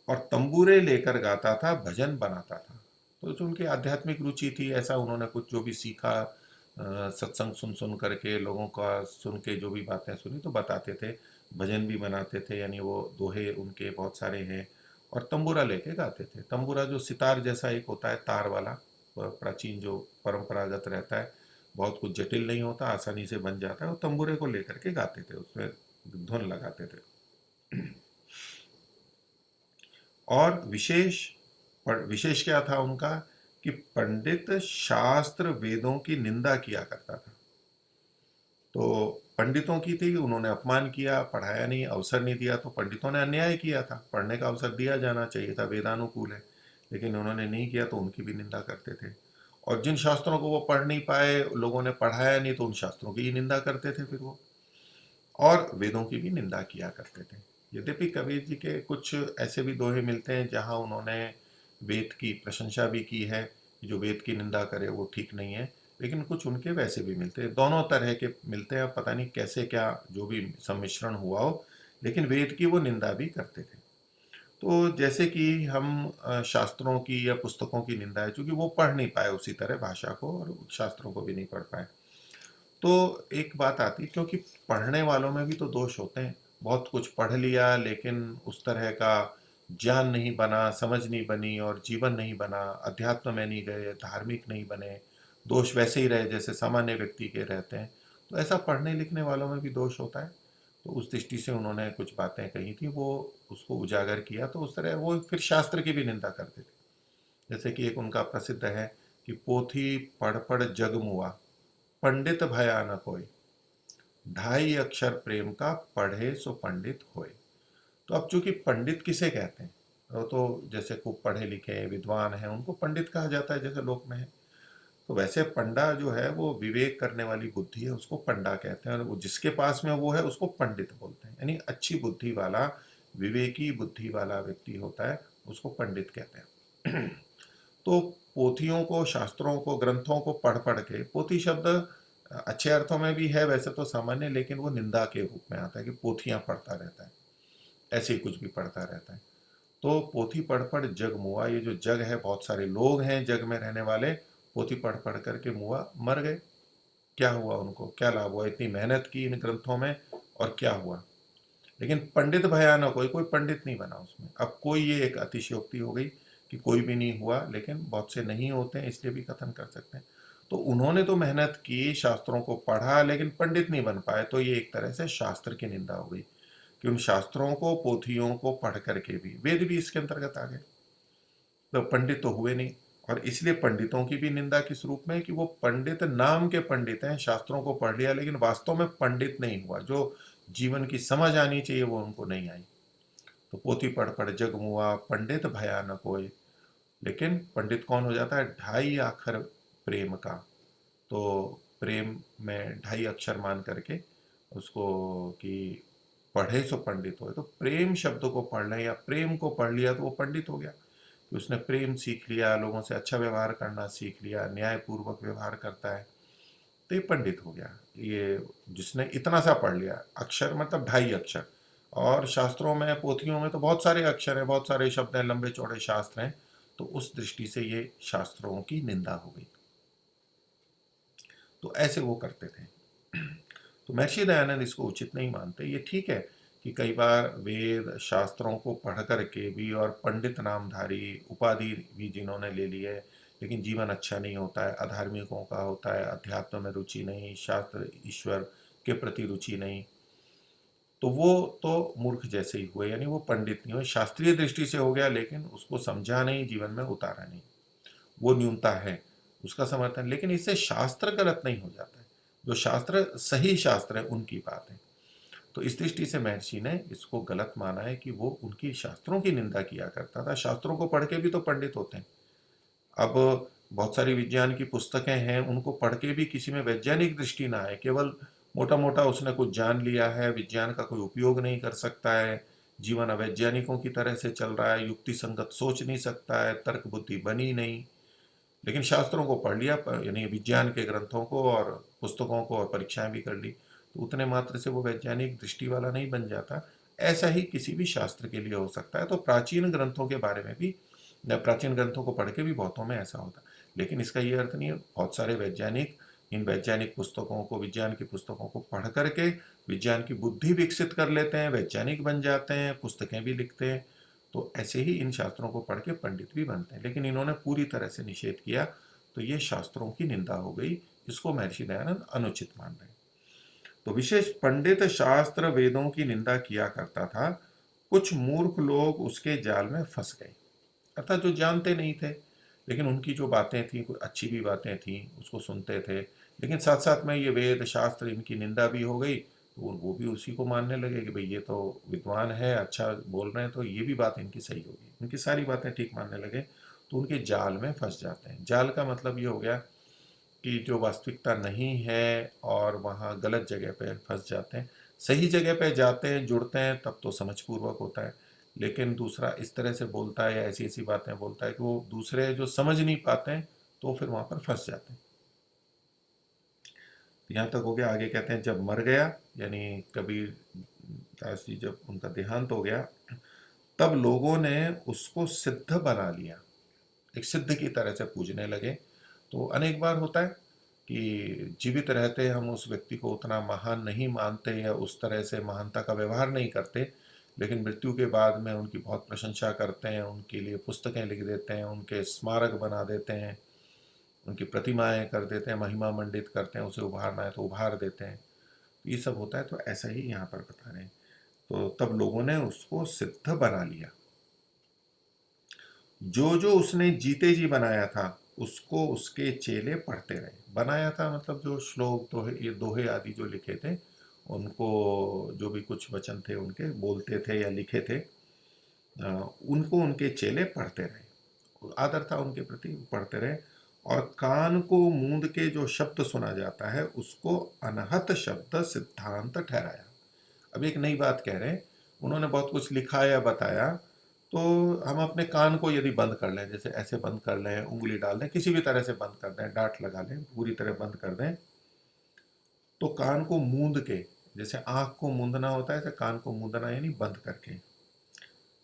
और तंबूरे लेकर गाता था, भजन बनाता था। तो जो उनकी आध्यात्मिक रुचि थी, ऐसा उन्होंने कुछ जो भी सीखा, सत्संग सुन सुन करके, लोगों का सुन के जो भी बातें सुनी तो बताते थे। भजन भी बनाते थे, यानी वो दोहे उनके बहुत सारे हैं। और तंबूरा लेके गाते थे। तंबूरा जो सितार जैसा एक होता है, तार वाला, प्राचीन जो परंपरागत रहता है, बहुत कुछ जटिल नहीं होता, आसानी से बन जाता है। वो तंबूरे को लेकर के गाते थे, उसमें धुन लगाते थे। और विशेष क्या था उनका, कि पंडित शास्त्र वेदों की निंदा किया करता था। तो पंडितों की थी, उन्होंने अपमान किया, पढ़ाया नहीं, अवसर नहीं दिया, तो पंडितों ने अन्याय किया था। पढ़ने का अवसर दिया जाना चाहिए था, वेदानुकूल है, लेकिन उन्होंने नहीं किया, तो उनकी भी निंदा करते थे। और जिन शास्त्रों को वो पढ़ नहीं पाए, लोगों ने पढ़ाया नहीं, तो उन शास्त्रों की ही निंदा करते थे फिर वो। और वेदों की भी निंदा किया करते थे। यद्यपि कबीर जी के कुछ ऐसे भी दोहे मिलते हैं जहां उन्होंने वेद की प्रशंसा भी की है, कि जो वेद की निंदा करे वो ठीक नहीं है। लेकिन कुछ उनके वैसे भी मिलते हैं, दोनों तरह के मिलते हैं। पता नहीं कैसे क्या जो भी सम्मिश्रण हुआ हो, लेकिन वेद की वो निंदा भी करते थे। तो जैसे कि हम शास्त्रों की या पुस्तकों की निंदा है, चूंकि वो पढ़ नहीं पाए उसी तरह भाषा को, और शास्त्रों को भी नहीं पढ़ पाए। तो एक बात आती है, क्योंकि पढ़ने वालों में भी तो दोष होते हैं। बहुत कुछ पढ़ लिया, लेकिन उस तरह का ज्ञान नहीं बना, समझ नहीं बनी, और जीवन नहीं बना, अध्यात्म में नहीं गए, धार्मिक नहीं बने, दोष वैसे ही रहे जैसे सामान्य व्यक्ति के रहते हैं। तो ऐसा पढ़ने लिखने वालों में भी दोष होता है। तो उस दृष्टि से उन्होंने कुछ बातें कही थी, वो उसको उजागर किया। तो उस तरह वो फिर शास्त्र की भी निंदा करते थे। जैसे कि एक उनका प्रसिद्ध है कि पोथी पढ़ पढ़ जग मुआ, पंडित भया न कोई, ढाई अक्षर प्रेम का पढ़े सो पंडित होए। तो अब चूंकि पंडित किसे कहते हैं, वो तो जैसे खूब पढ़े लिखे विद्वान हैं, उनको पंडित कहा जाता है जैसे लोक में है। तो वैसे पंडा जो है वो विवेक करने वाली बुद्धि है, उसको पंडा कहते हैं। और वो जिसके पास में वो है उसको पंडित बोलते हैं, यानी अच्छी बुद्धि वाला, विवेकी बुद्धि वाला व्यक्ति होता है, उसको पंडित कहते हैं। तो पोथियों को, शास्त्रों को, ग्रंथों को पढ़ पढ़ के, पोथी शब्द अच्छे अर्थों में भी है वैसे तो सामान्य, लेकिन वो निंदा के रूप में आता है कि पोथियां पढ़ता रहता है, ऐसे ही कुछ भी पढ़ता रहता है। तो पोथी पढ़ पढ़ जग मुआ, ये जो जग है, बहुत सारे लोग हैं जग में रहने वाले, पोथी पढ़ पढ़ करके मुआ, मर गए। क्या हुआ उनको, क्या लाभ हुआ, इतनी मेहनत की इन ग्रंथों में, और क्या हुआ। लेकिन पंडित भयानक, कोई कोई पंडित नहीं बना उसमें। अब कोई, ये एक अतिशयोक्ति हो गई कि कोई भी नहीं हुआ, लेकिन बहुत से नहीं होते हैं, इसलिए भी कथन कर सकते हैं। तो उन्होंने तो मेहनत की, शास्त्रों को पढ़ा, लेकिन पंडित नहीं बन पाए, तो ये एक तरह से शास्त्र की निंदा हो गई कि उन शास्त्रों को, पोथियों को पढ़ करके भी, वेद भी इसके अंतर्गत आ गए, तो पंडित तो हुए नहीं। और इसलिए पंडितों की भी निंदा किस रूप में, कि वो पंडित नाम के पंडित हैं, शास्त्रों को पढ़ लिया, लेकिन वास्तव में पंडित नहीं हुआ, जो जीवन की समझ आनी चाहिए वो उनको नहीं आई। तो पोथी पढ़ पढ़ जग मुआ, पंडित भया न कोई। लेकिन पंडित कौन हो जाता है, ढाई अक्षर प्रेम का। तो प्रेम में ढाई अक्षर मान करके उसको, कि पढ़े सो पंडित हो, तो प्रेम शब्द को पढ़ लें या प्रेम को पढ़ लिया तो वो पंडित हो गया, कि उसने प्रेम सीख लिया, लोगों से अच्छा व्यवहार करना सीख लिया, न्यायपूर्वक व्यवहार करता है, तो ये पंडित हो गया। ये जिसने इतना सा पढ़ लिया, अक्षर मतलब ढाई अक्षर। और शास्त्रों में, पोथियों में तो बहुत सारे अक्षर हैं, बहुत सारे शब्द हैं, लंबे चौड़े शास्त्र हैं। तो उस दृष्टि से ये शास्त्रों की निंदा हो गई। तो ऐसे वो करते थे। तो महर्षि दयानंद इसको उचित नहीं मानते। ये ठीक है कि कई बार वेद शास्त्रों को पढ़ करके भी, और पंडित नामधारी उपाधि भी जिन्होंने ले ली है, लेकिन जीवन अच्छा नहीं होता है, अधार्मिकों का होता है, अध्यात्म में रुचि नहीं, शास्त्र ईश्वर के प्रति रुचि नहीं, तो वो तो मूर्ख जैसे ही हुए, यानी वो पंडित नहीं हुए, शास्त्रीय दृष्टि से हो गया, लेकिन उसको समझा नहीं, जीवन में उतारा नहीं। वो न्यूनता है, उसका समर्थन, लेकिन इससे शास्त्र गलत नहीं हो जाता है। जो शास्त्र सही शास्त्र है उनकी बात है। तो इस दृष्टि से महर्षि ने इसको गलत माना है कि वो उनकी शास्त्रों की निंदा किया करता था। शास्त्रों को पढ़ के भी तो पंडित होते हैं। अब बहुत सारी विज्ञान की पुस्तकें हैं, उनको पढ़ के भी किसी में वैज्ञानिक दृष्टि ना है, केवल मोटा मोटा उसने कुछ जान लिया है, विज्ञान का कोई उपयोग नहीं कर सकता है, जीवन अवैज्ञानिकों की तरह से चल रहा है, युक्ति संगत सोच नहीं सकता है, तर्क बुद्धि बनी नहीं। लेकिन शास्त्रों को पढ़ लिया, यानी विज्ञान के ग्रंथों को और पुस्तकों को, और परीक्षाएं भी कर ली, तो उतने मात्र से वो वैज्ञानिक दृष्टि वाला नहीं बन जाता। ऐसा ही किसी भी शास्त्र के लिए हो सकता है। तो प्राचीन ग्रंथों के बारे में भी प्राचीन ग्रंथों को पढ़ के भी बहुतों में ऐसा होता है। लेकिन इसका ये अर्थ नहीं है, बहुत सारे वैज्ञानिक इन वैज्ञानिक पुस्तकों को, विज्ञान की पुस्तकों को पढ़ करके विज्ञान की बुद्धि विकसित कर लेते हैं, वैज्ञानिक बन जाते हैं, पुस्तकें भी लिखते हैं। तो ऐसे ही इन शास्त्रों को पढ़ के पंडित भी बनते हैं, लेकिन इन्होंने पूरी तरह से निषेध किया, तो ये शास्त्रों की निंदा हो गई। इसको महर्षि दयानंद अनुचित मान रहे हैं। तो विशेष पंडित शास्त्र वेदों की निंदा किया करता था, कुछ मूर्ख लोग उसके जाल में फंस गए, अर्थात जो जानते नहीं थे, लेकिन उनकी जो बातें थी, कुछ अच्छी भी बातें थी, उसको सुनते थे, लेकिन साथ साथ में ये वेद शास्त्र इनकी निंदा भी हो गई, तो वो भी उसी को मानने लगे कि भाई ये तो विद्वान है, अच्छा बोल रहे हैं, तो ये भी बात इनकी सही होगी, उनकी सारी बातें ठीक मानने लगे, तो उनके जाल में फंस जाते हैं। जाल का मतलब ये हो गया कि जो वास्तविकता नहीं है और वहाँ गलत जगह पे फंस जाते हैं। सही जगह पे जाते हैं, जुड़ते हैं, तब तो समझपूर्वक होता है, लेकिन दूसरा इस तरह से बोलता है या ऐसी ऐसी बातें बोलता है कि वो दूसरे जो समझ नहीं पाते हैं, तो फिर वहाँ पर फंस जाते हैं। यहाँ तक हो गया। आगे कहते हैं जब मर गया, यानी कबीर दास जी जब उनका देहांत हो गया, तब लोगों ने उसको सिद्ध बना लिया, एक सिद्ध की तरह से पूजने लगे। तो अनेक बार होता है कि जीवित रहते हम उस व्यक्ति को उतना महान नहीं मानते या उस तरह से महानता का व्यवहार नहीं करते, लेकिन मृत्यु के बाद में उनकी बहुत प्रशंसा करते हैं, उनके लिए पुस्तकें लिख देते हैं, उनके स्मारक बना देते हैं, उनकी प्रतिमाएं कर देते हैं, महिमा मंडित करते हैं, उसे उभारना है तो उभार देते हैं। ये सब होता है। तो ऐसा ही यहाँ पर बता रहे हैं। तो तब लोगों ने उसको सिद्ध बना लिया। जो जो उसने जीते जी बनाया था, उसको उसके चेले पढ़ते रहे। बनाया था मतलब जो श्लोक दोहे, ये दोहे आदि जो लिखे थे, उनको जो भी कुछ वचन थे उनके बोलते थे या लिखे थे, उनको उनके चेले पढ़ते रहे। आदर था उनके प्रति, पढ़ते रहे। और कान को मूंद के जो शब्द सुना जाता है, उसको अनहत शब्द सिद्धांत ठहराया। अब एक नई बात कह रहे हैं, उन्होंने बहुत कुछ लिखा या बताया, तो हम अपने कान को यदि बंद कर लें, जैसे ऐसे बंद कर लें, उंगली डाल दें, किसी भी तरह से बंद कर दें, डांट लगा लें, पूरी तरह बंद कर दें, तो कान को मूंद के, जैसे आंख को मूंदना होता है, ऐसे कान को मूंदना यानी बंद करके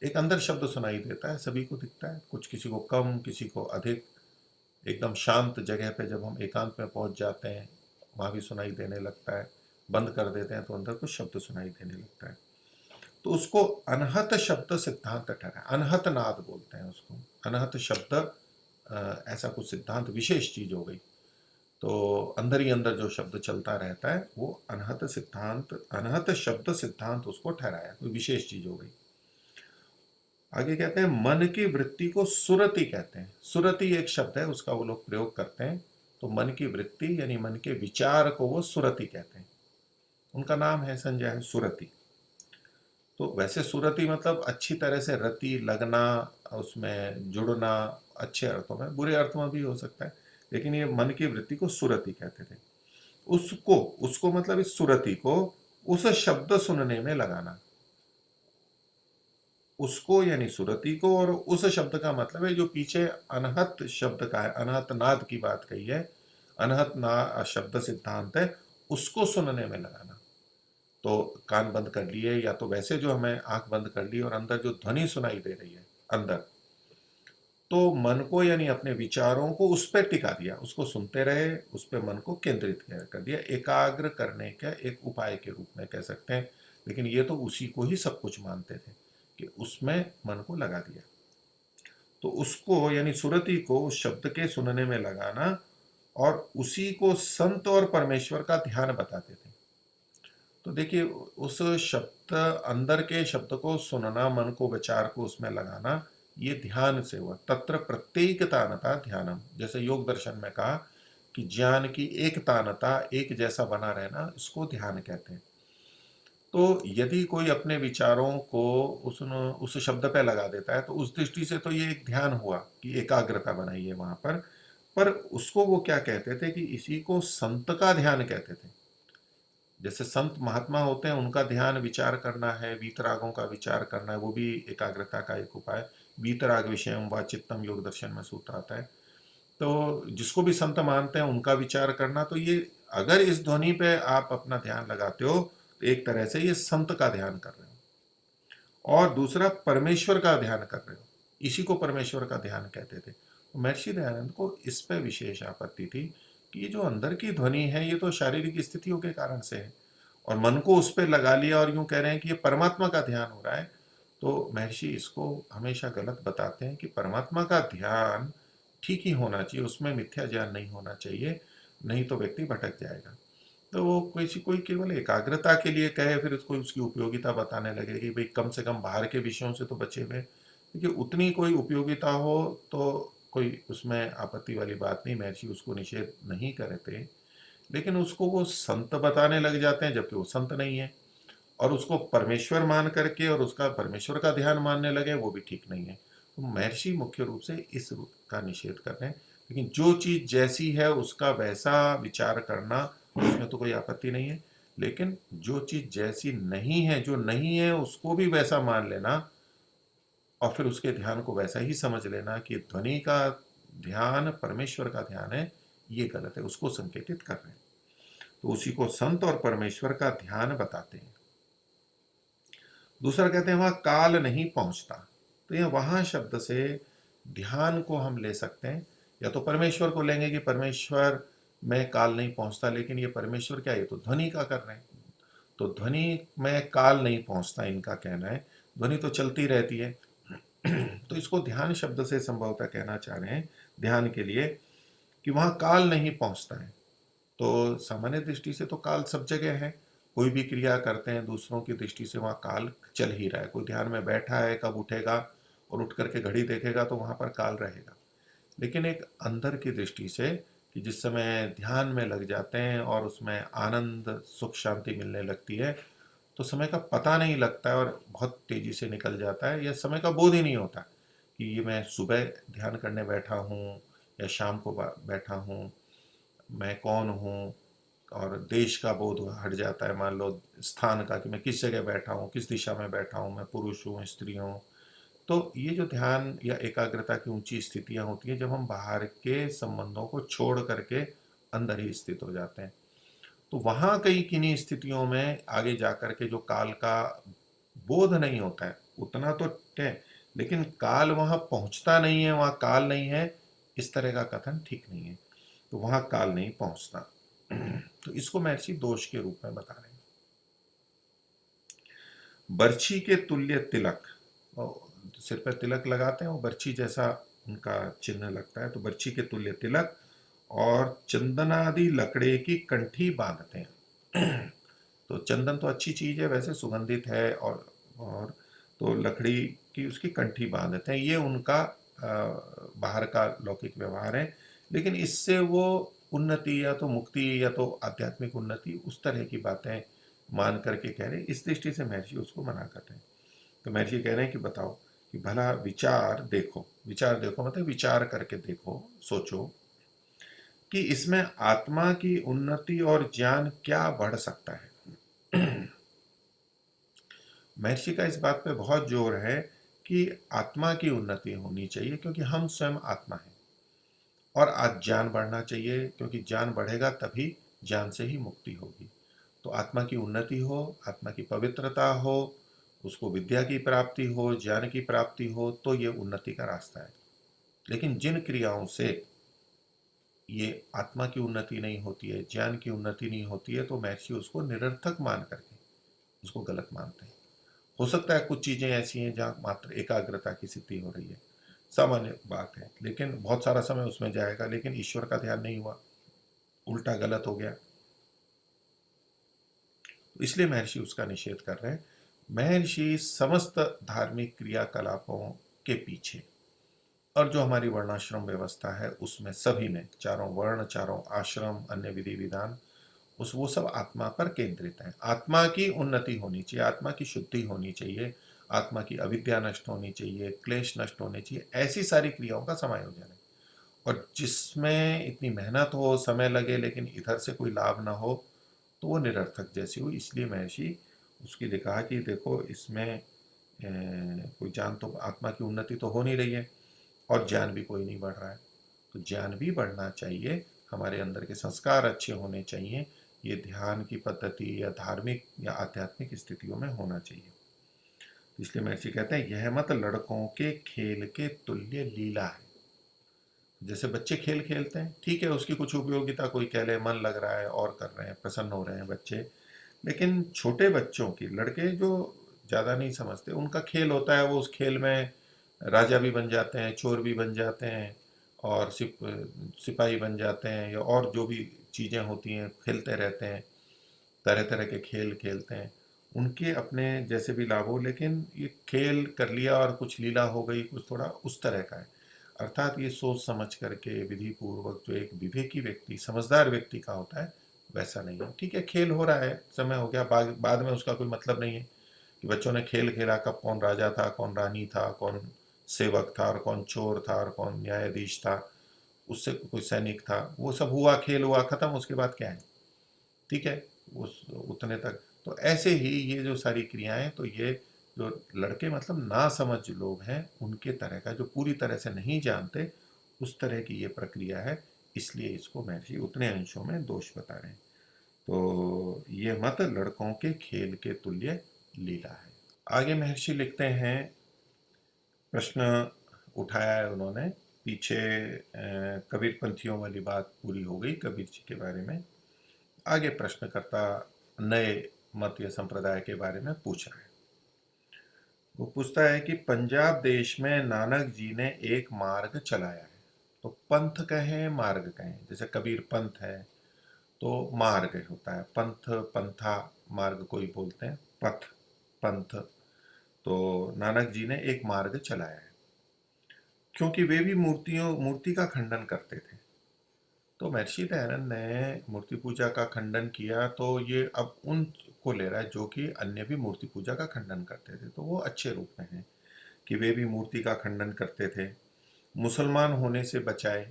एक अंदर शब्द सुनाई देता है, सभी को दिखता है, कुछ किसी को कम, किसी को अधिक। एकदम शांत जगह पे जब हम एकांत में पहुंच जाते हैं, वहां भी सुनाई देने लगता है। बंद कर देते हैं तो अंदर कुछ शब्द सुनाई देने लगता है। तो उसको अनहत शब्द सिद्धांत ठहरा, अनहत नाद बोलते हैं उसको। अनहत शब्द ऐसा कुछ सिद्धांत, विशेष चीज हो गई। तो अंदर ही अंदर जो शब्द चलता रहता है, वो अनहत सिद्धांत, अनहत शब्द सिद्धांत उसको ठहराया, कोई विशेष चीज हो गई। आगे कहते हैं मन की वृत्ति को सुरति कहते हैं। सुरति एक शब्द है, उसका वो लोग प्रयोग करते हैं। तो मन की वृत्ति यानी मन के विचार को वो सुरति कहते हैं। उनका नाम है संजय, है सुरति। तो वैसे सुरति मतलब अच्छी तरह से रति लगना, उसमें जुड़ना, अच्छे अर्थों में, बुरे अर्थों में भी हो सकता है, लेकिन ये मन की वृत्ति को सुरति कहते थे। उसको उसको मतलब इस सुरति को उस शब्द सुनने में लगाना। उसको यानी सुरति को, और उस शब्द का मतलब है जो पीछे अनहत शब्द का है, अनहत नाद की बात कही है, अनहत ना शब्द सिद्धांत है, उसको सुनने में लगाना। तो कान बंद कर लिए, या तो वैसे जो हमें आंख बंद कर ली और अंदर जो ध्वनि सुनाई दे रही है अंदर, तो मन को यानी अपने विचारों को उस पर टिका दिया, उसको सुनते रहे, उस पर मन को केंद्रित कर दिया। एकाग्र करने का एक उपाय के रूप में कह सकते हैं। लेकिन ये तो उसी को ही सब कुछ मानते थे कि उसमें मन को लगा दिया। तो उसको यानी सुरति को उस शब्द के सुनने में लगाना, और उसी को संत और परमेश्वर का ध्यान बताते थे। तो देखिए, उस शब्द, अंदर के शब्द को सुनना, मन को, विचार को उसमें लगाना, ये ध्यान से हुआ। तत्र प्रत्येकतानता ध्यानम, जैसे योग दर्शन में कहा कि ज्ञान की एक तानता, एक जैसा बना रहना, इसको ध्यान कहते हैं। तो यदि कोई अपने विचारों को उस शब्द पे लगा देता है, तो उस दृष्टि से तो ये एक ध्यान हुआ कि एकाग्रता बनाई है वहां पर उसको वो क्या कहते थे कि इसी को संत का ध्यान कहते थे। जैसे संत महात्मा होते हैं, उनका ध्यान विचार करना है, वीतरागों का विचार करना है, वो भी एकाग्रता का एक उपाय। वीतराग विषयम व चित्तम योग दर्शन में सूत्र आता है। तो जिसको भी संत मानते हैं उनका विचार करना, तो ये अगर इस ध्वनि पे आप अपना ध्यान लगाते हो, तो एक तरह से ये संत का ध्यान कर रहे हो, और दूसरा परमेश्वर का ध्यान कर रहे हो। इसी को परमेश्वर का ध्यान कहते थे। तो महर्षि दयानंद को इस पे विशेष आपत्ति थी कि ये जो अंदर की ध्वनि है ये तो शारीरिक स्थितियों के कारण से है, और मन को उस पर लगा लिया और यूं कह रहे हैं कि ये परमात्मा का ध्यान हो रहा है। तो महर्षि इसको हमेशा गलत बताते हैं कि परमात्मा का ध्यान ठीक ही होना चाहिए, उसमें मिथ्या ज्ञान नहीं होना चाहिए, नहीं तो व्यक्ति भटक जाएगा। तो वो कोई केवल एकाग्रता के लिए कहे फिर उसको उसकी उपयोगिता बताने लगे कि भाई कम से कम बाहर के विषयों से तो बचे हुए, क्योंकि उतनी कोई उपयोगिता हो तो कोई उसमें आपत्ति वाली बात नहीं, महर्षि उसको निषेध नहीं करते। लेकिन उसको वो संत बताने लग जाते हैं जबकि वो संत नहीं है, और उसको परमेश्वर मान करके और उसका परमेश्वर का ध्यान मानने लगे, वो भी ठीक नहीं है। तो महर्षि मुख्य रूप से इस रूप का निषेध कर रहे हैं। लेकिन जो चीज जैसी है उसका वैसा विचार करना, उसमें तो कोई आपत्ति नहीं है। लेकिन जो चीज जैसी नहीं है, जो नहीं है उसको भी वैसा मान लेना और फिर उसके ध्यान को वैसा ही समझ लेना कि ध्वनि का ध्यान परमेश्वर का ध्यान है, ये गलत है, उसको संकेतित कर रहे हैं। तो उसी को संत और परमेश्वर का ध्यान बताते हैं। दूसरा कहते हैं वहां काल नहीं पहुंचता। तो यह वहां शब्द से ध्यान को हम ले सकते हैं, या तो परमेश्वर को लेंगे कि परमेश्वर में काल नहीं पहुंचता, लेकिन ये परमेश्वर क्या है, ये तो ध्वनि का कर रहे हैं, तो ध्वनि में काल नहीं पहुंचता इनका कहना है, ध्वनि तो चलती रहती है। तो इसको ध्यान शब्द से संभवतः कहना चाह रहे हैं ध्यान के लिए कि वहां काल नहीं पहुंचता है। तो सामान्य दृष्टि से तो काल सब जगह है, कोई भी क्रिया करते हैं दूसरों की दृष्टि से वहाँ काल चल ही रहा है। कोई ध्यान में बैठा है, कब उठेगा और उठ करके घड़ी देखेगा तो वहाँ पर काल रहेगा। लेकिन एक अंदर की दृष्टि से कि जिस समय ध्यान में लग जाते हैं और उसमें आनंद सुख शांति मिलने लगती है, तो समय का पता नहीं लगता है और बहुत तेजी से निकल जाता है, या समय का बोध ही नहीं होता कि ये मैं सुबह ध्यान करने बैठा हूँ या शाम को बैठा हूँ, मैं कौन हूँ। और देश का बोध हट जाता है, मान लो स्थान का कि मैं किस जगह बैठा हूँ, किस दिशा में बैठा हूँ, मैं पुरुष हूँ स्त्री हूँ। तो ये जो ध्यान या एकाग्रता की ऊंची स्थितियां होती हैं जब हम बाहर के संबंधों को छोड़ करके अंदर ही स्थित हो जाते हैं, तो वहां कई किन्हीं स्थितियों में आगे जाकर के जो काल का बोध नहीं होता है उतना तो है, लेकिन काल वहां पहुंचता नहीं है, वहां काल नहीं है, इस तरह का कथन ठीक नहीं है। तो वहां काल नहीं पहुंचता। तो इसको महर्षि दोष के रूप में बता रहे हैं। बर्छी के तुल्य तिलक, सिर पर तिलक लगाते हैं वो बर्छी जैसा उनका चिन्ह लगता है, तो बर्छी के तुल्य तिलक और चंदनादि लकड़े की कंठी बांधते हैं। तो चंदन तो अच्छी चीज है, वैसे सुगंधित है, और तो लकड़ी की उसकी कंठी बांधते हैं, ये उनका बाहर का लौकिक व्यवहार है। लेकिन इससे वो उन्नति या तो मुक्ति या तो आध्यात्मिक उन्नति उस तरह की बातें मान करके कह रहे हैं, इस दृष्टि से महर्षि उसको मना कर रहे हैं। तो महर्षि कह रहे हैं कि बताओ कि भला विचार देखो मतलब विचार करके देखो, सोचो कि इसमें आत्मा की उन्नति और ज्ञान क्या बढ़ सकता है। महर्षि का इस बात पे बहुत जोर है कि आत्मा की उन्नति होनी चाहिए क्योंकि हम स्वयं आत्मा हैं, और आज ज्ञान बढ़ना चाहिए क्योंकि ज्ञान बढ़ेगा तभी ज्ञान से ही मुक्ति होगी। तो आत्मा की उन्नति हो, आत्मा की पवित्रता हो, उसको विद्या की प्राप्ति हो, ज्ञान की प्राप्ति हो, तो ये उन्नति का रास्ता है। लेकिन जिन क्रियाओं से ये आत्मा की उन्नति नहीं होती है, ज्ञान की उन्नति नहीं होती है, तो महर्षि उसको निरर्थक मान करके उसको गलत मानते हैं। हो सकता है कुछ चीजें ऐसी हैं जहां मात्र एकाग्रता की सिद्धि हो रही है, सामान्य बात है, लेकिन बहुत सारा समय उसमें जाएगा, लेकिन ईश्वर का ध्यान नहीं हुआ, उल्टा गलत हो गया, इसलिए महर्षि उसका निषेध कर रहे हैं। महर्षि समस्त धार्मिक क्रियाकलापों के पीछे और जो हमारी वर्णाश्रम व्यवस्था है उसमें सभी में, चारों वर्ण, चारों आश्रम, अन्य विधि विधान, उस वो सब आत्मा पर केंद्रित है। आत्मा की उन्नति होनी चाहिए, आत्मा की शुद्धि होनी चाहिए, आत्मा की अविद्या नष्ट होनी चाहिए, क्लेश नष्ट होने चाहिए, ऐसी सारी क्रियाओं का समायोजन है। और जिसमें इतनी मेहनत हो, समय लगे, लेकिन इधर से कोई लाभ ना हो, तो वो निरर्थक जैसी हुई। इसलिए महर्षि उसके लिए कहा कि देखो इसमें कोई ज्ञान तो, आत्मा की उन्नति तो हो नहीं रही है और ज्ञान भी कोई नहीं बढ़ रहा है, तो ज्ञान भी बढ़ना चाहिए, हमारे अंदर के संस्कार अच्छे होने चाहिए, ये ध्यान की पद्धति या धार्मिक या आध्यात्मिक स्थितियों में होना चाहिए। इसलिए महर्षि कहते हैं यह मत लड़कों के खेल के तुल्य लीला है। जैसे बच्चे खेल खेलते हैं, ठीक है, उसकी कुछ उपयोगिता, कोई कह ले मन लग रहा है और कर रहे हैं, प्रसन्न हो रहे हैं बच्चे, लेकिन छोटे बच्चों की, लड़के जो ज़्यादा नहीं समझते, उनका खेल होता है, वो उस खेल में राजा भी बन जाते हैं, चोर भी बन जाते हैं, और सिपाही बन जाते हैं, या और जो भी चीज़ें होती हैं खेलते रहते हैं, तरह तरह के खेल खेलते हैं। उनके अपने जैसे भी लाभ हो, लेकिन ये खेल कर लिया और कुछ लीला हो गई, कुछ थोड़ा उस तरह का है। अर्थात ये सोच समझ करके विधि पूर्वक जो एक विवेकी व्यक्ति, समझदार व्यक्ति का होता है, वैसा नहीं है। ठीक है, खेल हो रहा है, समय हो गया, बाद में उसका कोई मतलब नहीं है कि बच्चों ने खेल खेला, कब कौन राजा था, कौन रानी था, कौन सेवक था, और कौन चोर था, और कौन न्यायाधीश था, उससे कोई सैनिक था, वो सब हुआ, खेल हुआ, खत्म, उसके बाद क्या है। ठीक है, उस उतने तक। तो ऐसे ही ये जो सारी क्रियाएं, तो ये जो लड़के मतलब ना समझ लोग हैं, उनके तरह का, जो पूरी तरह से नहीं जानते, उस तरह की ये प्रक्रिया है। इसलिए इसको महर्षि उतने अंशों में दोष बता रहे हैं। तो ये मत लड़कों के खेल के तुल्य लीला है। आगे महर्षि लिखते हैं, प्रश्न उठाया है उन्होंने, पीछे कबीर पंथियों वाली बात पूरी हो गई कबीर जी के बारे में। आगे प्रश्नकर्ता नए मत या संप्रदाय के बारे में पूछ रहा है। वो पूछता है कि पंजाब देश में नानक जी ने एक मार्ग चलाया है। तो पंथ कहें, मार्ग कहें, जैसे कबीर पंथ है तो मार्ग होता है, पंथ, पंथा, मार्ग कोई बोलते हैं, पथ, पंथ। तो नानक जी ने एक मार्ग चलाया है, क्योंकि वे भी मूर्ति का खंडन करते थे। तो महर्षि दयानंद ने मूर्ति पूजा का खंडन किया, तो ये अब उनको ले रहा है जो कि अन्य भी मूर्ति पूजा का खंडन करते थे, तो वो अच्छे रूप में है कि वे भी मूर्ति का खंडन करते थे। मुसलमान होने से बचाए,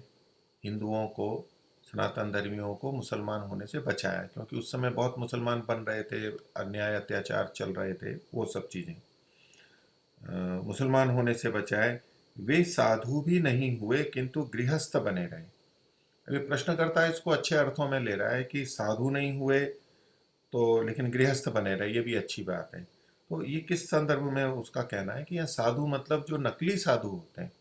हिंदुओं को, सनातन धर्मियों को मुसलमान होने से बचाया, क्योंकि उस समय बहुत मुसलमान बन रहे थे, अन्याय अत्याचार चल रहे थे, वो सब चीज़ें। मुसलमान होने से बचाए, वे साधु भी नहीं हुए किंतु गृहस्थ बने रहे। अभी प्रश्नकर्ता इसको अच्छे अर्थों में ले रहा है कि साधु नहीं हुए तो, लेकिन गृहस्थ बने रहे, ये भी अच्छी बात है। तो ये किस संदर्भ में उसका कहना है कि यह साधु मतलब जो नकली साधु होते हैं,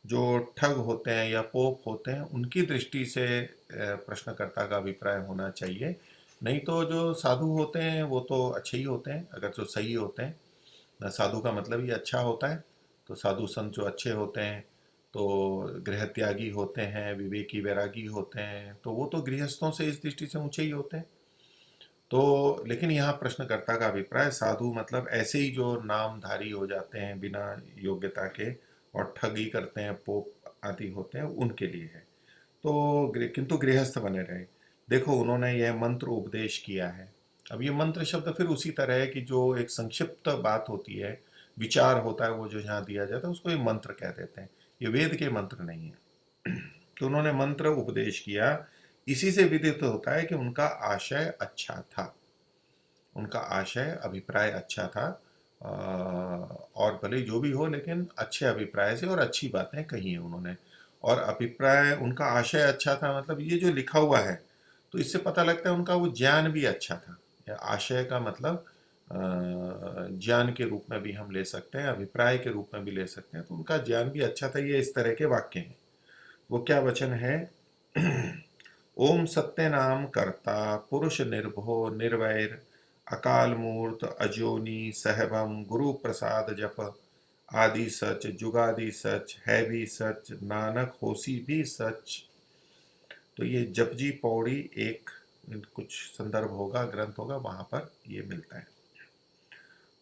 जो ठग होते हैं या पोप होते हैं, उनकी दृष्टि से प्रश्नकर्ता का अभिप्राय होना चाहिए। नहीं तो जो साधु होते हैं वो तो अच्छे ही होते हैं, अगर जो सही होते हैं। साधु का मतलब ही अच्छा होता है। तो साधु संत जो अच्छे होते हैं, तो गृह त्यागी होते हैं, विवेकी वैरागी होते हैं, तो वो तो गृहस्थों से इस दृष्टि से ऊंचे ही होते हैं। तो लेकिन यहाँ प्रश्नकर्ता का अभिप्राय साधु मतलब ऐसे ही जो नामधारी हो जाते हैं बिना योग्यता के, और ठगी करते हैं, पोप आदि होते हैं, उनके लिए है। तो किंतु गृहस्थ बने रहे। देखो उन्होंने यह मंत्र उपदेश किया है। अब ये मंत्र शब्द फिर उसी तरह है कि जो एक संक्षिप्त बात होती है, विचार होता है, वो जो यहाँ दिया जाता है उसको ये मंत्र कह देते हैं। ये वेद के मंत्र नहीं है। तो उन्होंने मंत्र उपदेश किया, इसी से विदित होता है कि उनका आशय अच्छा था, उनका आशय अभिप्राय अच्छा था। और भले जो भी हो, लेकिन अच्छे अभिप्राय से और अच्छी बातें कही हैं उन्होंने। और अभिप्राय, उनका आशय अच्छा था, मतलब ये जो लिखा हुआ है, तो इससे पता लगता है उनका वो ज्ञान भी अच्छा था। या आशय का मतलब ज्ञान के रूप में भी हम ले सकते हैं, अभिप्राय के रूप में भी ले सकते हैं। तो उनका ज्ञान भी अच्छा था। ये इस तरह के वाक्य हैं। वो क्या वचन है? ओम सत्य नाम कर्ता पुरुष निर्भो निर्वैर अकाल मूर्त अजोनी सहभम गुरु प्रसाद जप आदि सच जुगादि सच है भी सच नानक होसी भी सच। तो ये जपजी पौड़ी एक कुछ संदर्भ होगा, ग्रंथ होगा, वहां पर ये मिलता है।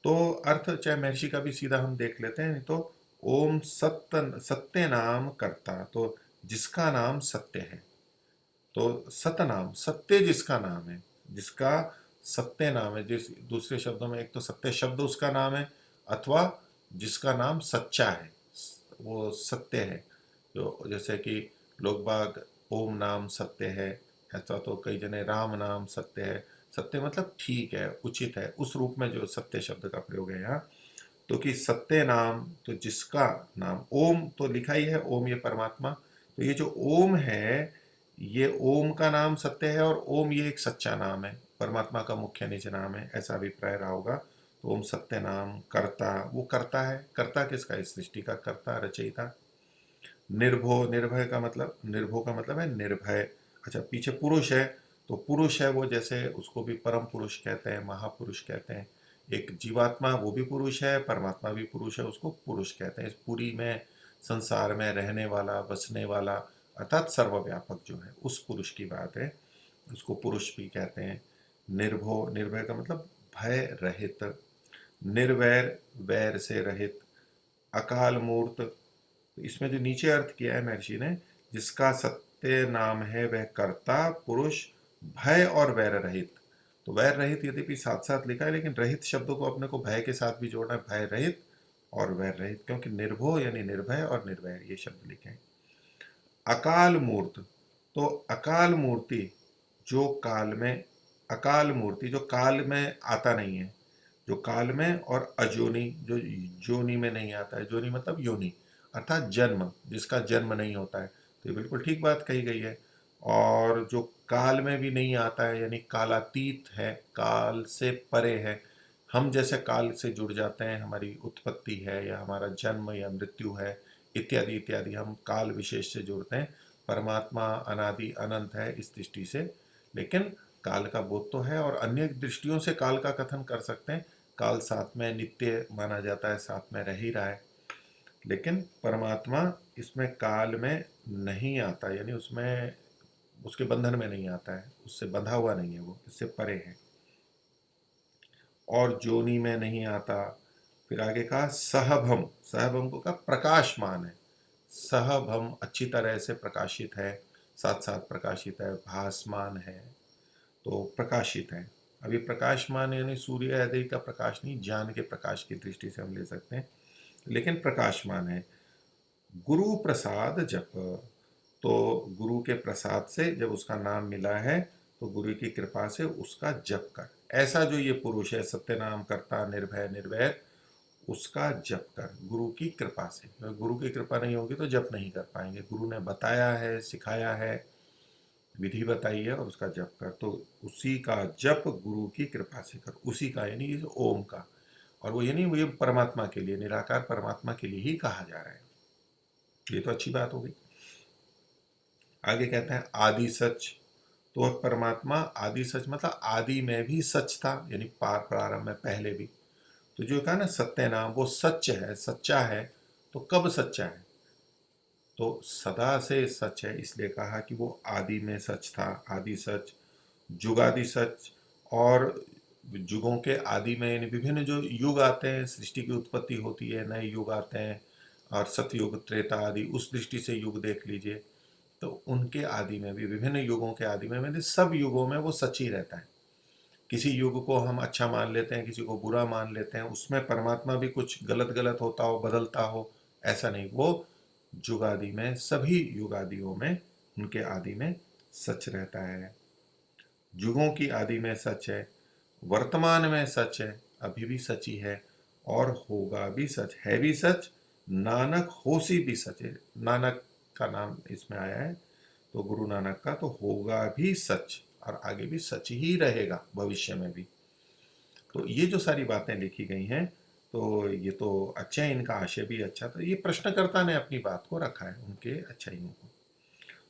तो अर्थ चाहे महर्षि का भी सीधा हम देख लेते हैं। तो ओम सत्य, सत्य नाम कर्ता, तो जिसका नाम सत्य है। तो सतनाम, सत्य जिसका नाम है, जिसका सत्य नाम है, जिस दूसरे शब्दों में, एक तो सत्य शब्द उसका नाम है, अथवा जिसका नाम सच्चा है, वो सत्य है। जो जैसे कि लोग बाग ओम नाम सत्य है, ऐसा, तो कई जने राम नाम सत्य है। सत्य मतलब ठीक है, उचित है, उस रूप में जो सत्य शब्द का प्रयोग है यहाँ। तो कि सत्य नाम, तो जिसका नाम, ओम तो लिखा ही है, ओम ये परमात्मा। तो ये जो ओम है, ये ओम का नाम सत्य है, और ओम ये एक सच्चा नाम है, परमात्मा का मुख्य निज नाम है, ऐसा अभिप्राय रहा होगा। तो ओम सत्य नाम कर्ता, वो कर्ता है। कर्ता किसका? इस सृष्टि का कर्ता, रचयिता। निर्भो, निर्भय का मतलब, निर्भो का मतलब है निर्भय। अच्छा, पीछे पुरुष है, तो पुरुष है वो, जैसे उसको भी परम पुरुष कहते हैं, महापुरुष कहते हैं। एक जीवात्मा वो भी पुरुष है, परमात्मा भी पुरुष है, उसको पुरुष कहते हैं। इस पूरी में, संसार में रहने वाला, बसने वाला, अर्थात सर्वव्यापक जो है, उस पुरुष की बात है, उसको पुरुष भी कहते हैं। निर्भो, निर्भय का मतलब भय रहित। निर्वैर, वैर से रहित। अकाल मूर्त, तो इसमें जो नीचे अर्थ किया है महर्षि ने, जिसका सत्य नाम है वह कर्ता पुरुष, भय और वैर रहित। तो वैर रहित यद्यपि साथ साथ लिखा है, लेकिन रहित शब्द को अपने को भय के साथ भी जोड़ना है, भय रहित और वैर रहित, क्योंकि निर्भो यानी निर्भय और निर्वैर ये शब्द लिखे हैं। अकाल मूर्त, तो अकाल मूर्ति जो काल में, अकाल मूर्ति जो काल में आता नहीं है, जो काल में, और अजोनी जो जोनी में नहीं आता है। जोनी मतलब योनि, अर्थात जन्म, जिसका जन्म नहीं होता है। तो ये बिल्कुल ठीक बात कही गई है। और जो काल में भी नहीं आता है, यानी कालातीत है, काल से परे है। हम जैसे काल से जुड़ जाते हैं, हमारी उत्पत्ति है या हमारा जन्म या मृत्यु है, इत्यादि इत्यादि, हम काल विशेष से जुड़ते हैं। परमात्मा अनादि अनंत है इस दृष्टि से, लेकिन काल का बोध तो है, और अन्य दृष्टियों से काल का कथन कर सकते हैं। काल साथ में नित्य माना जाता है, साथ में रह ही रहा है, लेकिन परमात्मा इसमें काल में नहीं आता, यानी उसमें, उसके बंधन में नहीं आता है, उससे बंधा हुआ नहीं है, वो इससे परे है। और जोनी में नहीं आता। फिर आगे कहा सहभम, सहभम को कहा प्रकाशमान है। सहभम अच्छी तरह से प्रकाशित है, साथ साथ प्रकाशित है, भासमान है, तो प्रकाशित है। अभी प्रकाशमान यानी सूर्य आदि का प्रकाश नहीं, ज्ञान के प्रकाश की दृष्टि से हम ले सकते हैं, लेकिन प्रकाशमान है। गुरु प्रसाद जप, तो गुरु के प्रसाद से जब उसका नाम मिला है, तो गुरु की कृपा से उसका जप कर। ऐसा जो ये पुरुष है, सत्य नाम करता, निर्भय निर्वैर, उसका जप कर गुरु की कृपा से। गुरु की कृपा नहीं होगी तो जप नहीं कर पाएंगे। गुरु ने बताया है, सिखाया है, विधि बताई है, और उसका जप कर। तो उसी का जप गुरु की कृपा से कर, उसी का यानी इस ओम का। और वो यानी वो ये परमात्मा के लिए, निराकार परमात्मा के लिए ही कहा जा रहा है। ये तो अच्छी बात हो गई। आगे कहते हैं आदि सच, तो परमात्मा आदि सच मतलब आदि में भी सच था, यानी पार प्रारंभ में पहले भी। तो जो कहा ना सत्य नाम, वो सच है, सच्चा है। तो कब सच्चा है? तो सदा से सच है, इसलिए कहा कि वो आदि में सच था, आदि सच। जुगादि सच, और युगों के आदि में यानी विभिन्न जो युग आते हैं, सृष्टि की उत्पत्ति होती है, नए युग आते हैं, और सतयुग, त्रेता आदि, उस दृष्टि से युग देख लीजिए। तो उनके आदि में भी, विभिन्न युगों के आदि में, मैंने सब युगों में वो सच ही रहता है। किसी युग को हम अच्छा मान लेते हैं, किसी को बुरा मान लेते हैं, उसमें परमात्मा भी कुछ गलत गलत होता हो, बदलता हो, ऐसा नहीं। वो जुगादि में, सभी युगादियों में, उनके आदि में सच रहता है। युगों की आदि में सच है, वर्तमान में सच है, अभी भी सच ही है, और होगा भी सच है, भी सच। नानक होसी भी सच है, नानक का नाम इसमें आया है, तो गुरु नानक का, तो होगा भी सच, और आगे भी सच ही रहेगा भविष्य में भी। तो ये जो सारी बातें लिखी गई हैं, तो ये तो अच्छे हैं, इनका आशय भी अच्छा था। ये प्रश्नकर्ता ने अपनी बात को रखा है, उनके अच्छाइयों को।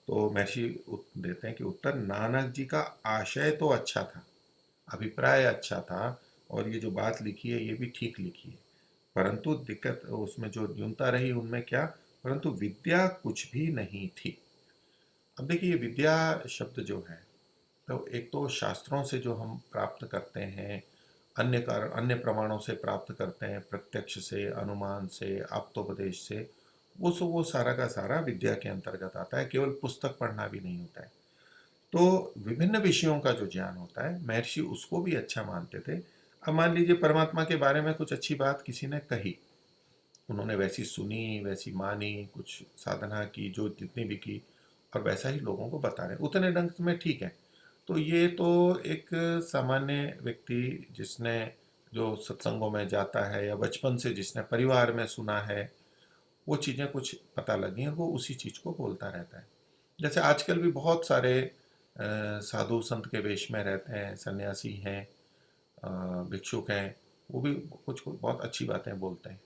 तो महर्षि देते हैं कि उत्तर, नानक जी का आशय तो अच्छा था, अभिप्राय अच्छा था, और ये जो बात लिखी है ये भी ठीक लिखी है, परंतु दिक्कत उसमें जो न्यूनता रही उनमें क्या, परंतु विद्या कुछ भी नहीं थी। अब देखिए, ये विद्या शब्द जो है, तो एक तो शास्त्रों से जो हम प्राप्त करते हैं, अन्य कारण, अन्य प्रमाणों से प्राप्त करते हैं, प्रत्यक्ष से, अनुमान से, आप्तोपदेश से, वो सारा का सारा विद्या के अंतर्गत आता है। केवल पुस्तक पढ़ना भी नहीं होता है। तो विभिन्न विषयों का जो ज्ञान होता है, महर्षि उसको भी अच्छा मानते थे। अब मान लीजिए परमात्मा के बारे में कुछ अच्छी बात किसी ने कही, उन्होंने वैसी सुनी, वैसी मानी, कुछ साधना की जो जितनी भी की, और वैसा ही लोगों को बता रहे, उतने ढंग में ठीक है। तो ये तो एक सामान्य व्यक्ति जिसने, जो सत्संगों में जाता है, या बचपन से जिसने परिवार में सुना है, वो चीज़ें कुछ पता लगी हैं, वो उसी चीज़ को बोलता रहता है। जैसे आजकल भी बहुत सारे साधु संत के वेश में रहते हैं, सन्यासी हैं, भिक्षुक हैं, वो भी कुछ कुछ बहुत अच्छी बातें बोलते हैं,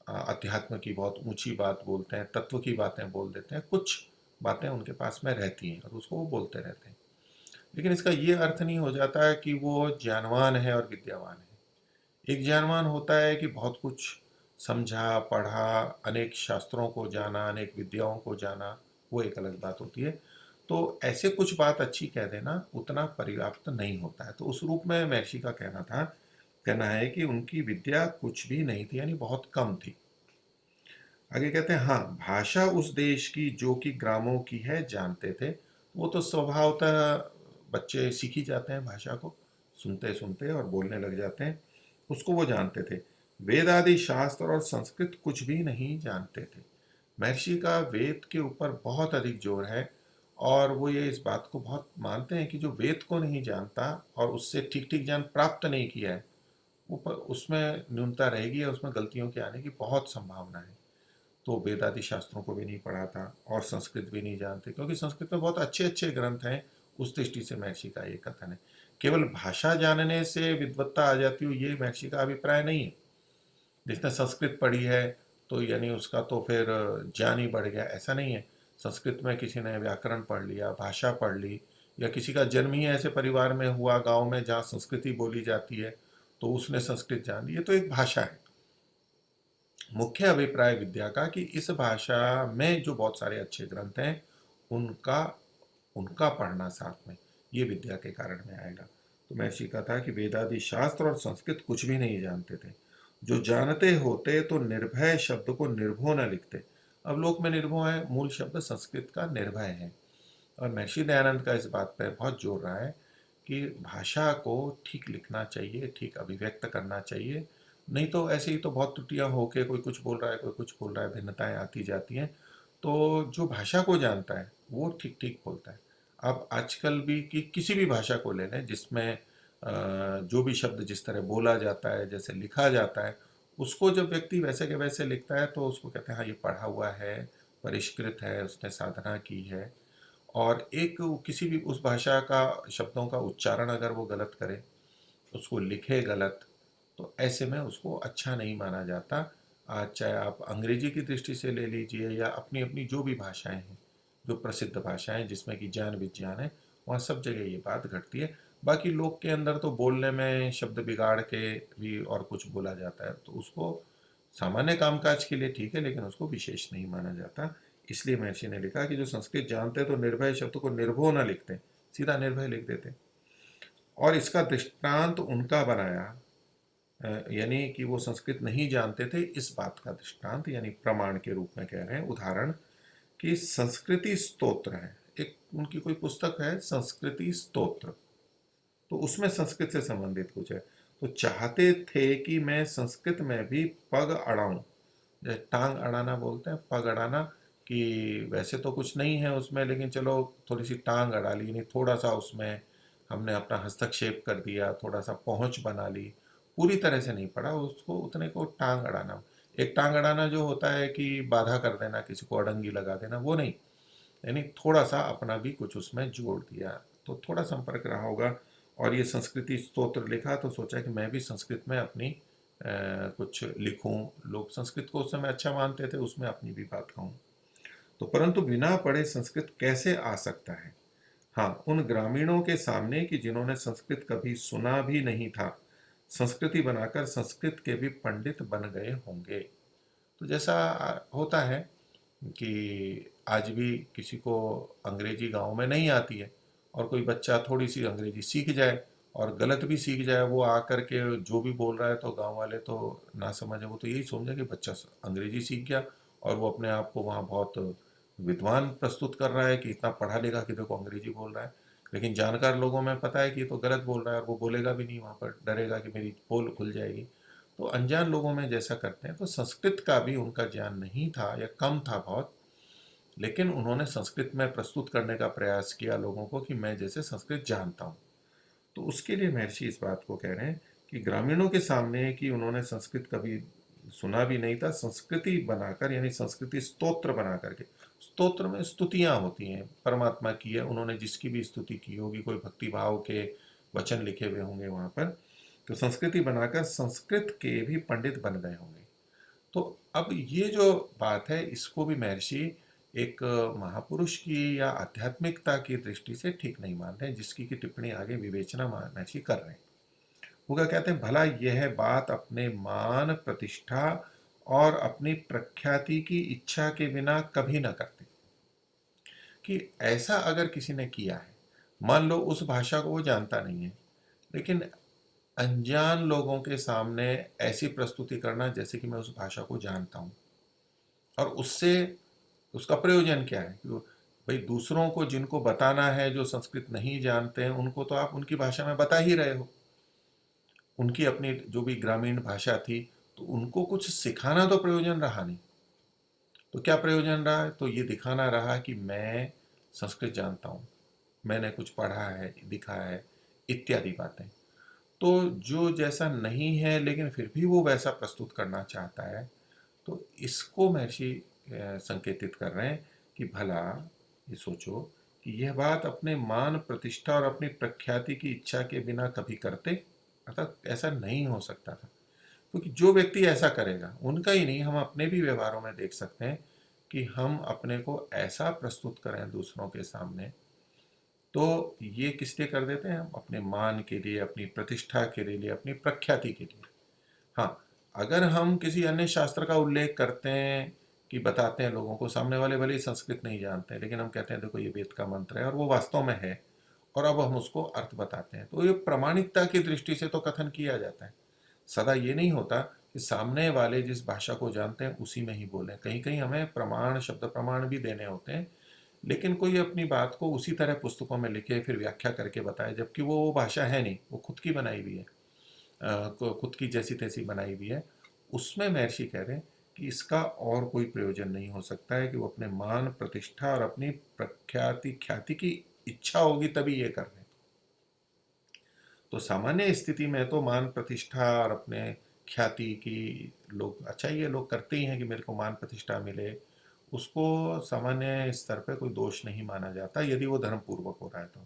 अध्यात्म की बहुत ऊंची बात बोलते हैं, तत्व की बातें बोल देते हैं, कुछ बातें उनके पास में रहती हैं और उसको वो बोलते रहते हैं। लेकिन इसका ये अर्थ नहीं हो जाता है कि वो ज्ञानवान है और विद्यावान है। एक ज्ञानवान होता है कि बहुत कुछ समझा, पढ़ा, अनेक शास्त्रों को जाना, अनेक विद्याओं को जाना, वो एक अलग बात होती है। तो ऐसे कुछ बात अच्छी कह देना उतना पर्याप्त नहीं होता है। तो उस रूप में महर्षि का कहना है कि उनकी विद्या कुछ भी नहीं थी, यानी बहुत कम थी। आगे कहते हैं, हाँ, भाषा उस देश की जो कि ग्रामों की है जानते थे। वो तो स्वभावतः बच्चे सीख ही जाते हैं भाषा को, सुनते सुनते और बोलने लग जाते हैं, उसको वो जानते थे। वेद आदि शास्त्र और संस्कृत कुछ भी नहीं जानते थे। महर्षि का वेद के ऊपर बहुत अधिक जोर है, और वो ये इस बात को बहुत मानते हैं कि जो वेद को नहीं जानता और उससे ठीक ठीक ज्ञान प्राप्त नहीं किया है, वो उसमें न्यूनता रहेगी और उसमें गलतियों के आने की बहुत संभावना है। तो वेद आदि शास्त्रों को भी नहीं पढ़ा था और संस्कृत भी नहीं जानते, क्योंकि संस्कृत में बहुत अच्छे अच्छे ग्रंथ हैं। उस दृष्टि से महर्षि का ये कथन है। केवल भाषा जानने से विद्वत्ता आ जाती हो, ये महर्षि का अभिप्राय नहीं है। जिसने संस्कृत पढ़ी है तो यानी उसका तो फिर ज्ञान ही बढ़ गया, ऐसा नहीं है। संस्कृत में किसी ने व्याकरण पढ़ लिया, भाषा पढ़ ली, या किसी का जन्म ही ऐसे परिवार में हुआ गांव में जहाँ संस्कृति बोली जाती है, तो उसने संस्कृत जान ली, ये तो एक भाषा है। मुख्य अभिप्राय विद्या का कि इस भाषा में जो बहुत सारे अच्छे ग्रंथ हैं, उनका उनका पढ़ना साथ में, ये विद्या के कारण में आएगा। तो महर्षि का था कि वेदादि शास्त्र और संस्कृत कुछ भी नहीं जानते थे। जो जानते होते तो निर्भय शब्द को निर्भो न लिखते। अब लोक में निर्भो है, मूल शब्द संस्कृत का निर्भय है। और महर्षि दयानंद का इस बात पर बहुत जोर रहा है कि भाषा को ठीक लिखना चाहिए, ठीक अभिव्यक्त करना चाहिए। नहीं तो ऐसे ही तो बहुत त्रुटियां होके कोई कुछ बोल रहा है, कोई कुछ बोल रहा है, भिन्नताएं आती जाती हैं। तो जो भाषा को जानता है वो ठीक ठीक बोलता है। अब आजकल भी कि किसी भी भाषा को ले लें जिसमें जो भी शब्द जिस तरह बोला जाता है, जैसे लिखा जाता है, उसको जब व्यक्ति वैसे के वैसे लिखता है तो उसको कहते हैं हाँ ये पढ़ा हुआ है, परिष्कृत है, उसने साधना की है। और एक किसी भी उस भाषा का शब्दों का उच्चारण अगर वो गलत करे, उसको लिखे गलत, तो ऐसे में उसको अच्छा नहीं माना जाता। आज चाहे आप अंग्रेजी की दृष्टि से ले लीजिए या अपनी अपनी जो भी भाषाएं हैं, जो प्रसिद्ध भाषाएं जिसमें कि ज्ञान विज्ञान है, वहाँ सब जगह ये बात घटती है। बाकी लोग के अंदर तो बोलने में शब्द बिगाड़ के भी और कुछ बोला जाता है, तो उसको सामान्य कामकाज के लिए ठीक है, लेकिन उसको विशेष नहीं माना जाता। इसलिए महर्षि ने लिखा कि जो संस्कृत जानते तो निर्भय शब्द को निर्भो न लिखते, सीधा निर्भय लिख देते। और इसका दृष्टांत उनका बनाया, यानी कि वो संस्कृत नहीं जानते थे, इस बात का दृष्टांत यानी प्रमाण के रूप में कह रहे हैं, उदाहरण कि संस्कृति स्तोत्र है। एक उनकी कोई पुस्तक है संस्कृति स्तोत्र, तो उसमें संस्कृत से संबंधित कुछ है। तो चाहते थे कि मैं संस्कृत में भी पग अड़ाऊं, जैसे टांग अड़ाना बोलते हैं, पग अड़ाना, कि वैसे तो कुछ नहीं है उसमें, लेकिन चलो थोड़ी सी टांग अड़ा ली, यानी थोड़ा सा उसमें हमने अपना हस्तक्षेप कर दिया, थोड़ा सा पहुंच बना ली। पूरी तरह से नहीं पढ़ा उसको, उतने को टांग अड़ाना। एक टांग अड़ाना जो होता है कि बाधा कर देना, किसी को अड़ंगी लगा देना, वो नहीं, यानी थोड़ा सा अपना भी कुछ उसमें जोड़ दिया, तो थोड़ा संपर्क रहा होगा। और ये संस्कृति स्तोत्र लिखा तो सोचा कि मैं भी संस्कृत में अपनी कुछ लिखूं। लोग संस्कृत को उस समय अच्छा मानते थे, उसमें अपनी भी बात कहूं। तो परंतु बिना पढ़े संस्कृत कैसे आ सकता है। हाँ, उन ग्रामीणों के सामने कि जिन्होंने संस्कृत कभी सुना भी नहीं था, संस्कृति बनाकर संस्कृत के भी पंडित बन गए होंगे। तो जैसा होता है कि आज भी किसी को अंग्रेजी गांव में नहीं आती है, और कोई बच्चा थोड़ी सी अंग्रेजी सीख जाए और गलत भी सीख जाए, वो आकर के जो भी बोल रहा है, तो गांव वाले तो ना समझे, वो तो यही समझे कि बच्चा अंग्रेजी सीख गया और वो अपने आप को वहाँ बहुत विद्वान प्रस्तुत कर रहा है कि इतना पढ़ा लिखा कि देखो अंग्रेजी बोल रहा है। लेकिन जानकार लोगों में पता है कि ये तो गलत बोल रहा है, और वो बोलेगा भी नहीं, वहाँ पर डरेगा कि मेरी पोल खुल जाएगी। तो अनजान लोगों में जैसा करते हैं, तो संस्कृत का भी उनका ज्ञान नहीं था या कम था बहुत, लेकिन उन्होंने संस्कृत में प्रस्तुत करने का प्रयास किया लोगों को कि मैं जैसे संस्कृत जानता हूँ। तो उसके लिए महर्षि इस बात को कह रहे हैं कि ग्रामीणों के सामने कि उन्होंने संस्कृत कभी सुना भी नहीं था, संस्कृति बनाकर यानी संस्कृति स्तोत्र बना करके, स्तोत्र में स्तुतियां होती हैं परमात्मा की है, उन्होंने जिसकी भी स्तुति की होगी, कोई भक्ति भाव के वचन लिखे हुए होंगे वहां पर, तो संस्कृति बनाकर संस्कृत के भी पंडित बन गए होंगे। तो अब ये जो बात है, इसको भी महर्षि एक महापुरुष की या आध्यात्मिकता की दृष्टि से ठीक नहीं मान रहे हैं, जिसकी की टिप्पणी आगे विवेचना महर्षि कर रहे हैं। वो क्या कहते हैं, भला यह बात अपने मान प्रतिष्ठा और अपनी प्रख्याति की इच्छा के बिना कभी न करते। कि ऐसा अगर किसी ने किया है, मान लो उस भाषा को वो जानता नहीं है, लेकिन अनजान लोगों के सामने ऐसी प्रस्तुति करना जैसे कि मैं उस भाषा को जानता हूँ, और उससे उसका प्रयोजन क्या है कि भाई दूसरों को जिनको बताना है, जो संस्कृत नहीं जानते हैं, उनको तो आप उनकी भाषा में बता ही रहे हो, उनकी अपनी जो भी ग्रामीण भाषा थी, तो उनको कुछ सिखाना तो प्रयोजन रहा नहीं। तो क्या प्रयोजन रहा है, तो ये दिखाना रहा कि मैं संस्कृत जानता हूँ, मैंने कुछ पढ़ा है, दिखा है, इत्यादि बातें। तो जो जैसा नहीं है लेकिन फिर भी वो वैसा प्रस्तुत करना चाहता है, तो इसको महर्षि संकेतित कर रहे हैं कि भला ये सोचो कि यह बात अपने मान प्रतिष्ठा और अपनी प्रख्याति की इच्छा के बिना कभी करते, अर्थात ऐसा नहीं हो सकता था। क्योंकि जो व्यक्ति ऐसा करेगा, उनका ही नहीं, हम अपने भी व्यवहारों में देख सकते हैं कि हम अपने को ऐसा प्रस्तुत करें दूसरों के सामने, तो ये किस लिए कर देते हैं, हम अपने मान के लिए, अपनी प्रतिष्ठा के लिए, अपनी प्रख्याति के लिए। हाँ, अगर हम किसी अन्य शास्त्र का उल्लेख करते हैं, कि बताते हैं लोगों को, सामने वाले भले ही संस्कृत नहीं जानते हैं, लेकिन हम कहते हैं देखो ये वेद का मंत्र है और वो वास्तव में है, और अब हम उसको अर्थ बताते हैं, तो ये प्रामाणिकता की दृष्टि से तो कथन किया जाता है। सदा ये नहीं होता कि सामने वाले जिस भाषा को जानते हैं उसी में ही बोलें, कहीं कहीं हमें प्रमाण, शब्द प्रमाण भी देने होते हैं, लेकिन कोई अपनी बात को उसी तरह पुस्तकों में लिखे फिर व्याख्या करके बताए, जबकि वो भाषा है नहीं, वो खुद की बनाई हुई है, खुद की जैसी तैसी बनाई हुई है। उसमें महर्षि कह रहे हैं कि इसका और कोई प्रयोजन नहीं हो सकता है, कि वो अपने मान प्रतिष्ठा और अपनी प्रख्याति ख्याति की इच्छा होगी तभी ये कर रहे हैं। तो सामान्य स्थिति में तो मान प्रतिष्ठा और अपने ख्याति की लोग, अच्छा ये लोग करते ही हैं कि मेरे को मान प्रतिष्ठा मिले, उसको सामान्य स्तर पे कोई दोष नहीं माना जाता यदि वो धर्मपूर्वक हो रहा है तो।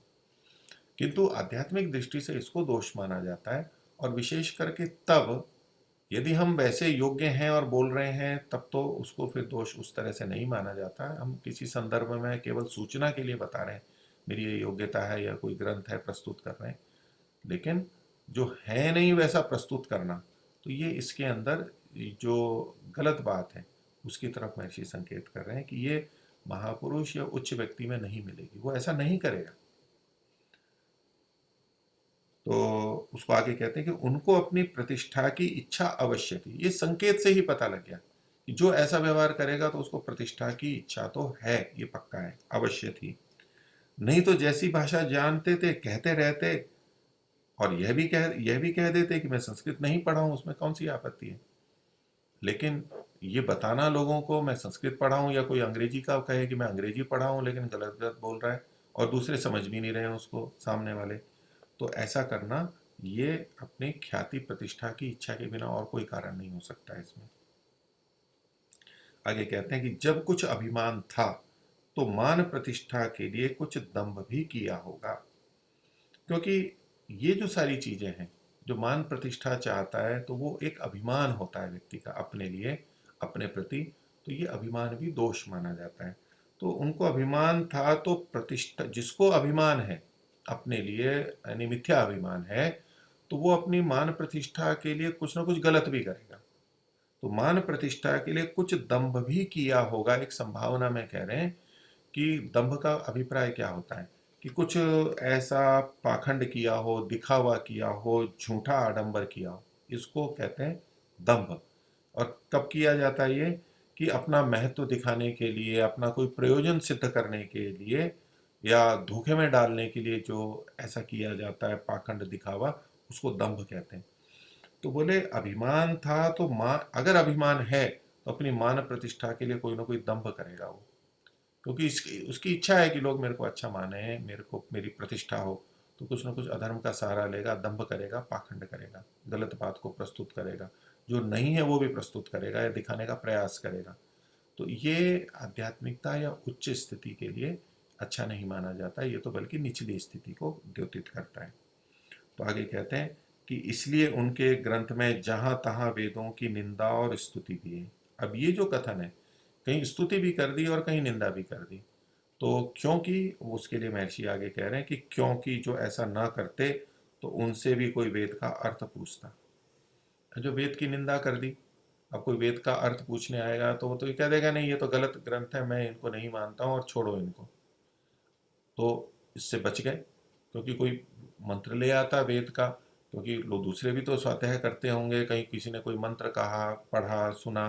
किंतु आध्यात्मिक दृष्टि से इसको दोष माना जाता है, और विशेष करके तब यदि हम वैसे योग्य हैं और बोल रहे हैं, तब तो उसको फिर दोष उस तरह से नहीं माना जाता है। हम किसी संदर्भ में केवल सूचना के लिए बता रहे हैं, मेरी ये योग्यता है या कोई ग्रंथ है, प्रस्तुत कर रहे हैं, लेकिन जो है नहीं वैसा प्रस्तुत करना, तो ये इसके अंदर जो गलत बात है उसकी तरफ महर्षि संकेत कर रहे हैं कि ये महापुरुष या उच्च व्यक्ति में नहीं मिलेगी, वो ऐसा नहीं करेगा। तो उसको आगे कहते हैं कि उनको अपनी प्रतिष्ठा की इच्छा अवश्य थी। ये संकेत से ही पता लग गया कि जो ऐसा व्यवहार करेगा तो उसको प्रतिष्ठा की इच्छा तो है, ये पक्का है, अवश्य थी। नहीं तो जैसी भाषा जानते थे कहते रहते, और यह भी कह देते कि मैं संस्कृत नहीं पढ़ा हूं, उसमें कौन सी आपत्ति है। लेकिन ये बताना लोगों को मैं संस्कृत पढ़ा हूं, या कोई अंग्रेजी का कहे कि मैं अंग्रेजी पढ़ा हूं लेकिन गलत गलत बोल रहा है, और दूसरे समझ भी नहीं रहे हैं उसको, सामने वाले, तो ऐसा करना ये अपनी ख्याति प्रतिष्ठा की इच्छा के बिना और कोई कारण नहीं हो सकता है इसमें। आगे कहते हैं कि जब कुछ अभिमान था तो मान प्रतिष्ठा के लिए कुछ दंभ भी किया होगा। क्योंकि ये जो सारी चीजें हैं, जो मान प्रतिष्ठा चाहता है, तो वो एक अभिमान होता है व्यक्ति का अपने लिए, अपने प्रति, तो ये अभिमान भी दोष माना जाता है। तो उनको अभिमान था, तो प्रतिष्ठा, जिसको अभिमान है अपने लिए, यानी मिथ्या अभिमान है, तो वो अपनी मान प्रतिष्ठा के लिए कुछ ना कुछ गलत भी करेगा। तो मान प्रतिष्ठा के लिए कुछ दंभ भी किया होगा, एक संभावना में कह रहे हैं कि दंभ का अभिप्राय क्या होता है, कि कुछ ऐसा पाखंड किया हो, दिखावा किया हो, झूठा आडंबर किया हो, इसको कहते हैं दंभ। और कब किया जाता है ये, कि अपना महत्व दिखाने के लिए, अपना कोई प्रयोजन सिद्ध करने के लिए, या धोखे में डालने के लिए जो ऐसा किया जाता है पाखंड दिखावा, उसको दंभ कहते हैं। तो बोले अभिमान था, तो मां, अगर अभिमान है तो अपनी मान प्रतिष्ठा के लिए कोई ना कोई दंभ करेगा वो, क्योंकि इसकी उसकी इच्छा है कि लोग मेरे को अच्छा माने, मेरे को मेरी प्रतिष्ठा हो, तो कुछ ना कुछ अधर्म का सहारा लेगा, दंभ करेगा, पाखंड करेगा, गलत बात को प्रस्तुत करेगा, जो नहीं है वो भी प्रस्तुत करेगा या दिखाने का प्रयास करेगा। तो ये आध्यात्मिकता या उच्च स्थिति के लिए अच्छा नहीं माना जाता, ये तो बल्कि निचली स्थिति को द्योतित करता है। तो आगे कहते हैं कि इसलिए उनके ग्रंथ में जहां तहां वेदों की निंदा और स्तुति भी है। अब ये जो कथन है, कहीं स्तुति भी कर दी और कहीं निंदा भी कर दी। तो क्योंकि उसके लिए महर्षि आगे कह रहे हैं कि क्योंकि जो ऐसा ना करते तो उनसे भी कोई वेद का अर्थ पूछता। जो वेद की निंदा कर दी, अब कोई वेद का अर्थ पूछने आएगा तो वो तो ये कह देगा नहीं ये तो गलत ग्रंथ है, मैं इनको नहीं मानता हूँ और छोड़ो इनको। तो इससे बच गए, क्योंकि कोई मंत्र ले आता वेद का, क्योंकि लोग दूसरे भी तो स्वाध्याय करते होंगे, कहीं किसी ने कोई मंत्र कहा, पढ़ा, सुना,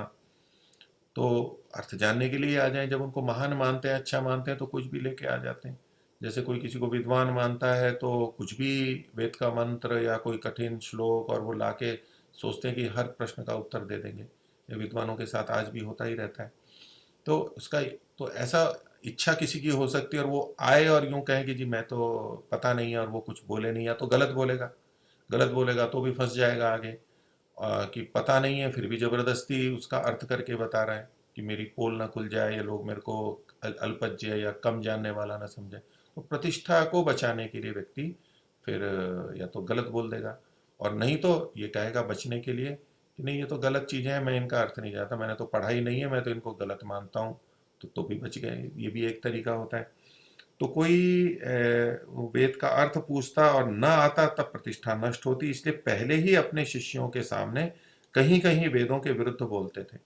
तो अर्थ जानने के लिए आ जाएं। जब उनको महान मानते हैं, अच्छा मानते हैं, तो कुछ भी लेके आ जाते हैं। जैसे कोई किसी को विद्वान मानता है तो कुछ भी वेद का मंत्र या कोई कठिन श्लोक और वो लाके सोचते हैं कि हर प्रश्न का उत्तर दे देंगे। ये विद्वानों के साथ आज भी होता ही रहता है। तो उसका तो ऐसा इच्छा किसी की हो सकती है और वो आए और यूं कहे कि जी मैं तो पता नहीं है, और वो कुछ बोले नहीं, या तो गलत बोलेगा, गलत बोलेगा तो भी फंस जाएगा आगे। कि पता नहीं है फिर भी जबरदस्ती उसका अर्थ करके बता रहा है कि मेरी पोल ना खुल जाए या लोग मेरे को अल्पज्य या कम जानने वाला ना समझे। तो प्रतिष्ठा को बचाने के लिए व्यक्ति फिर या तो गलत बोल देगा, और नहीं तो ये कहेगा बचने के लिए कि नहीं ये तो गलत चीज़ें हैं, मैं इनका अर्थ नहीं जानता, मैंने तो पढ़ा ही नहीं है, मैं तो इनको गलत मानता हूँ। तो भी बच गए, ये भी एक तरीका होता है। तो कोई वेद का अर्थ पूछता और न आता तब प्रतिष्ठा नष्ट होती, इसलिए पहले ही अपने शिष्यों के सामने कहीं कहीं वेदों के विरुद्ध बोलते थे।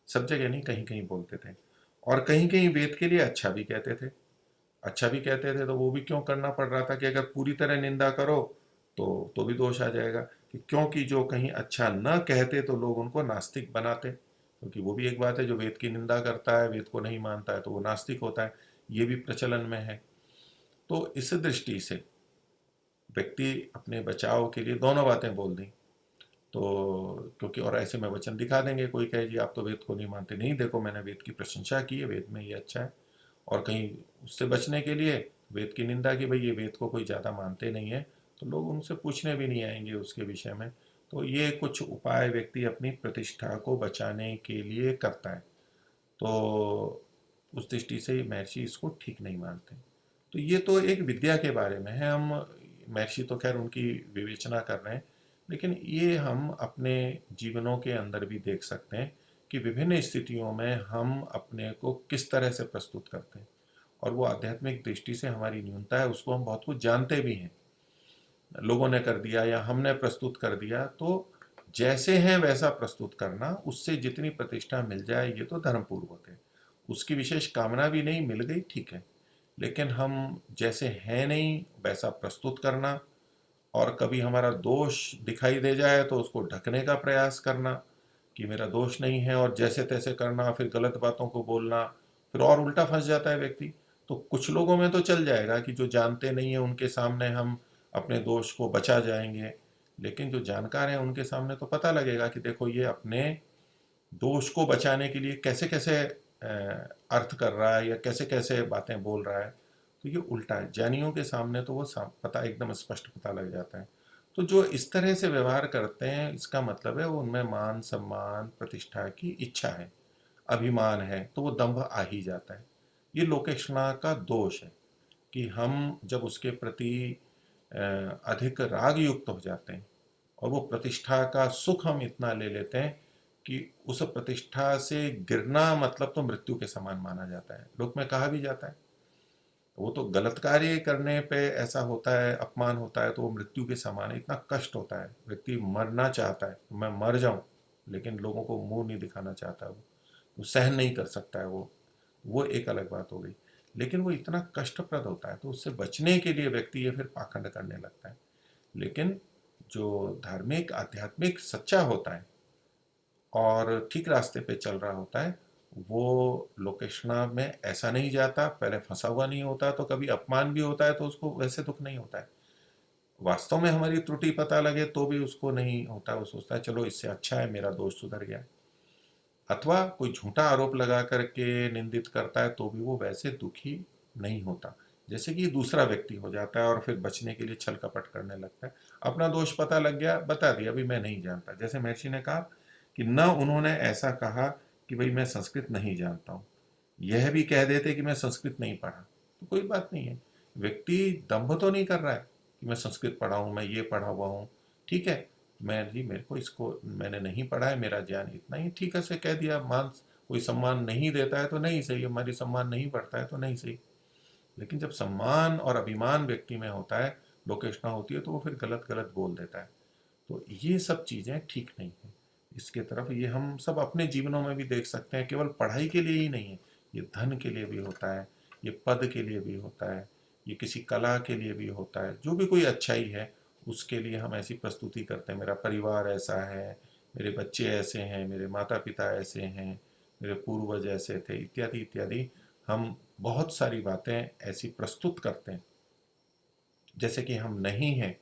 सब जगह नहीं, कहीं कहीं बोलते थे, और कहीं कहीं वेद के लिए अच्छा भी कहते थे। अच्छा भी कहते थे तो वो भी क्यों करना पड़ रहा था कि अगर पूरी तरह निंदा करो तो भी दोष आ जाएगा, कि क्योंकि जो कहीं अच्छा न कहते तो लोग उनको नास्तिक बनाते, क्योंकि वो भी एक बात है, जो वेद की निंदा करता है, वेद को नहीं मानता है, तो वो नास्तिक होता है। ये भी प्रचलन में है। तो इस दृष्टि से व्यक्ति अपने बचाव के लिए दोनों बातें बोल दी, तो क्योंकि और ऐसे में वचन दिखा देंगे, कोई कहे जी आप तो वेद को नहीं मानते, नहीं देखो मैंने वेद की प्रशंसा की है, वेद में ये अच्छा है। और कहीं उससे बचने के लिए वेद की निंदा की, भाई ये वेद को कोई ज़्यादा मानते नहीं है, तो लोग उनसे पूछने भी नहीं आएंगे उसके विषय में। तो ये कुछ उपाय व्यक्ति अपनी प्रतिष्ठा को बचाने के लिए करता है। तो उस दृष्टि से महर्षि इसको ठीक नहीं मानते। तो ये तो एक विद्या के बारे में है। हम महर्षि तो खैर उनकी विवेचना कर रहे हैं, लेकिन ये हम अपने जीवनों के अंदर भी देख सकते हैं कि विभिन्न स्थितियों में हम अपने को किस तरह से प्रस्तुत करते हैं, और वो आध्यात्मिक दृष्टि से हमारी न्यूनता है, उसको हम बहुत कुछ जानते भी हैं। लोगों ने कर दिया या हमने प्रस्तुत कर दिया, तो जैसे हैं वैसा प्रस्तुत करना, उससे जितनी प्रतिष्ठा मिल जाए ये तो धर्मपूर्वक है। उसकी विशेष कामना भी नहीं, मिल गई ठीक है। लेकिन हम जैसे हैं नहीं वैसा प्रस्तुत करना, और कभी हमारा दोष दिखाई दे जाए तो उसको ढकने का प्रयास करना कि मेरा दोष नहीं है, और जैसे तैसे करना, फिर गलत बातों को बोलना, फिर और उल्टा फंस जाता है व्यक्ति। तो कुछ लोगों में तो चल जाएगा कि जो जानते नहीं है उनके सामने हम अपने दोष को बचा जाएंगे, लेकिन जो जानकार हैं उनके सामने तो पता लगेगा कि देखो ये अपने दोष को बचाने के लिए कैसे कैसे अर्थ कर रहा है या कैसे कैसे बातें बोल रहा है। तो ये उल्टा है, ज्ञानियों के सामने तो वो पता एकदम स्पष्ट पता लग जाता है। तो जो इस तरह से व्यवहार करते हैं, इसका मतलब है वो उनमें मान सम्मान प्रतिष्ठा की इच्छा है, अभिमान है, तो वो दंभ आ ही जाता है। ये लोकेशना का दोष है कि हम जब उसके प्रति अधिक राग युक्त हो जाते हैं, और वो प्रतिष्ठा का सुख हम इतना ले लेते हैं कि उस प्रतिष्ठा से गिरना मतलब तो मृत्यु के समान माना जाता है। लोक में कहा भी जाता है, वो तो गलत कार्य करने पे ऐसा होता है, अपमान होता है, तो वो मृत्यु के समान है, इतना कष्ट होता है, व्यक्ति मरना चाहता है, मैं मर जाऊं, लेकिन लोगों को मुंह नहीं दिखाना चाहता, वो सहन नहीं कर सकता है, वो एक अलग बात हो गई। लेकिन वो इतना कष्टप्रद होता है, तो उससे बचने के लिए व्यक्ति ये फिर पाखंड करने लगता है। लेकिन जो धार्मिक आध्यात्मिक सच्चा होता है और ठीक रास्ते पे चल रहा होता है, वो लोकेशना में ऐसा नहीं जाता, पहले फंसा हुआ नहीं होता, तो कभी अपमान भी होता है तो उसको वैसे दुख नहीं होता है। वास्तव में हमारी त्रुटि पता लगे तो भी उसको नहीं होता, वो सोचता है चलो इससे अच्छा है मेरा दोष सुधर गया। अथवा कोई झूठा आरोप लगा करके निंदित करता है तो भी वो वैसे दुखी नहीं होता, जैसे कि दूसरा व्यक्ति हो जाता है और फिर बचने के लिए छल कपट करने लगता है। अपना दोष पता लग गया, बता दिया अभी मैं नहीं जानता, जैसे महर्षि ने कहा कि न उन्होंने ऐसा कहा कि भाई मैं संस्कृत नहीं जानता हूँ, यह भी कह देते कि मैं संस्कृत नहीं पढ़ा, तो कोई बात नहीं है। व्यक्ति दंभ तो नहीं कर रहा है कि मैं संस्कृत पढ़ा हूँ, मैं ये पढ़ा हुआ हूँ, ठीक है, मैं जी मेरे को इसको मैंने नहीं पढ़ा है, मेरा ज्ञान इतना ही, ठीक है से कह दिया। मान कोई सम्मान नहीं देता है तो नहीं सही, हमारी सम्मान नहीं बढ़ता है तो नहीं सही। लेकिन जब सम्मान और अभिमान व्यक्ति में होता है, लोकेशना होती है, तो वो फिर गलत गलत बोल देता है। तो ये सब चीज़ें ठीक नहीं है। इसके तरफ ये हम सब अपने जीवनों में भी देख सकते हैं, केवल पढ़ाई के लिए ही नहीं है, ये धन के लिए भी होता है, ये पद के लिए भी होता है, ये किसी कला के लिए भी होता है। जो भी कोई अच्छाई है उसके लिए हम ऐसी प्रस्तुति करते हैं, मेरा परिवार ऐसा है, मेरे बच्चे ऐसे हैं, मेरे माता पिता ऐसे हैं, मेरे पूर्वज ऐसे थे, इत्यादि इत्यादि। हम बहुत सारी बातें ऐसी प्रस्तुत करते हैं जैसे कि हम नहीं हैं।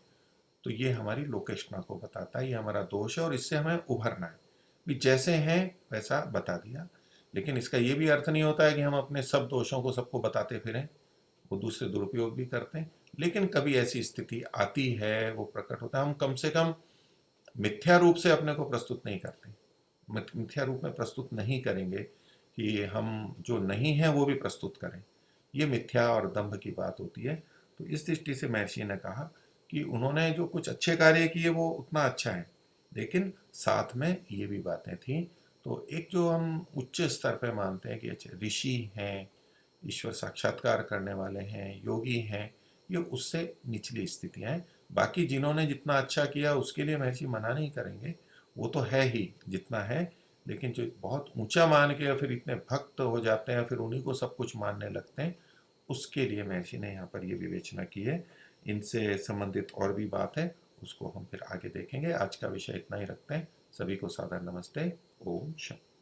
तो ये हमारी लोकेशना को बताता है, ये हमारा दोष है और इससे हमें उभरना है। भी जैसे हैं वैसा बता दिया, लेकिन इसका ये भी अर्थ नहीं होता है कि हम अपने सब दोषों को सबको बताते फिरें, वो दूसरे दुरुपयोग भी करते हैं। लेकिन कभी ऐसी स्थिति आती है, वो प्रकट होता है, हम कम से कम मिथ्या रूप से अपने को प्रस्तुत नहीं करते, मिथ्या रूप में प्रस्तुत नहीं करेंगे कि हम जो नहीं है वो भी प्रस्तुत करें। ये मिथ्या और दंभ की बात होती है। तो इस दृष्टि से महर्षि ने कहा कि उन्होंने जो कुछ अच्छे कार्य किए वो उतना अच्छा है, लेकिन साथ में ये भी बातें थी। तो एक जो हम उच्च स्तर पे मानते हैं कि अच्छे ऋषि हैं, ईश्वर साक्षात्कार करने वाले हैं, योगी हैं, ये उससे निचली स्थितियां हैं। बाकी जिन्होंने जितना अच्छा किया उसके लिए महर्षि मना नहीं करेंगे, वो तो है ही जितना है। लेकिन जो बहुत ऊंचा मान के या फिर इतने भक्त हो जाते हैं, फिर उन्हीं को सब कुछ मानने लगते हैं, उसके लिए महर्षि ने यहाँ पर ये विवेचना की है। इनसे संबंधित और भी बात है, उसको हम फिर आगे देखेंगे। आज का विषय इतना ही रखते हैं। सभी को सादर नमस्ते। ओम शांति।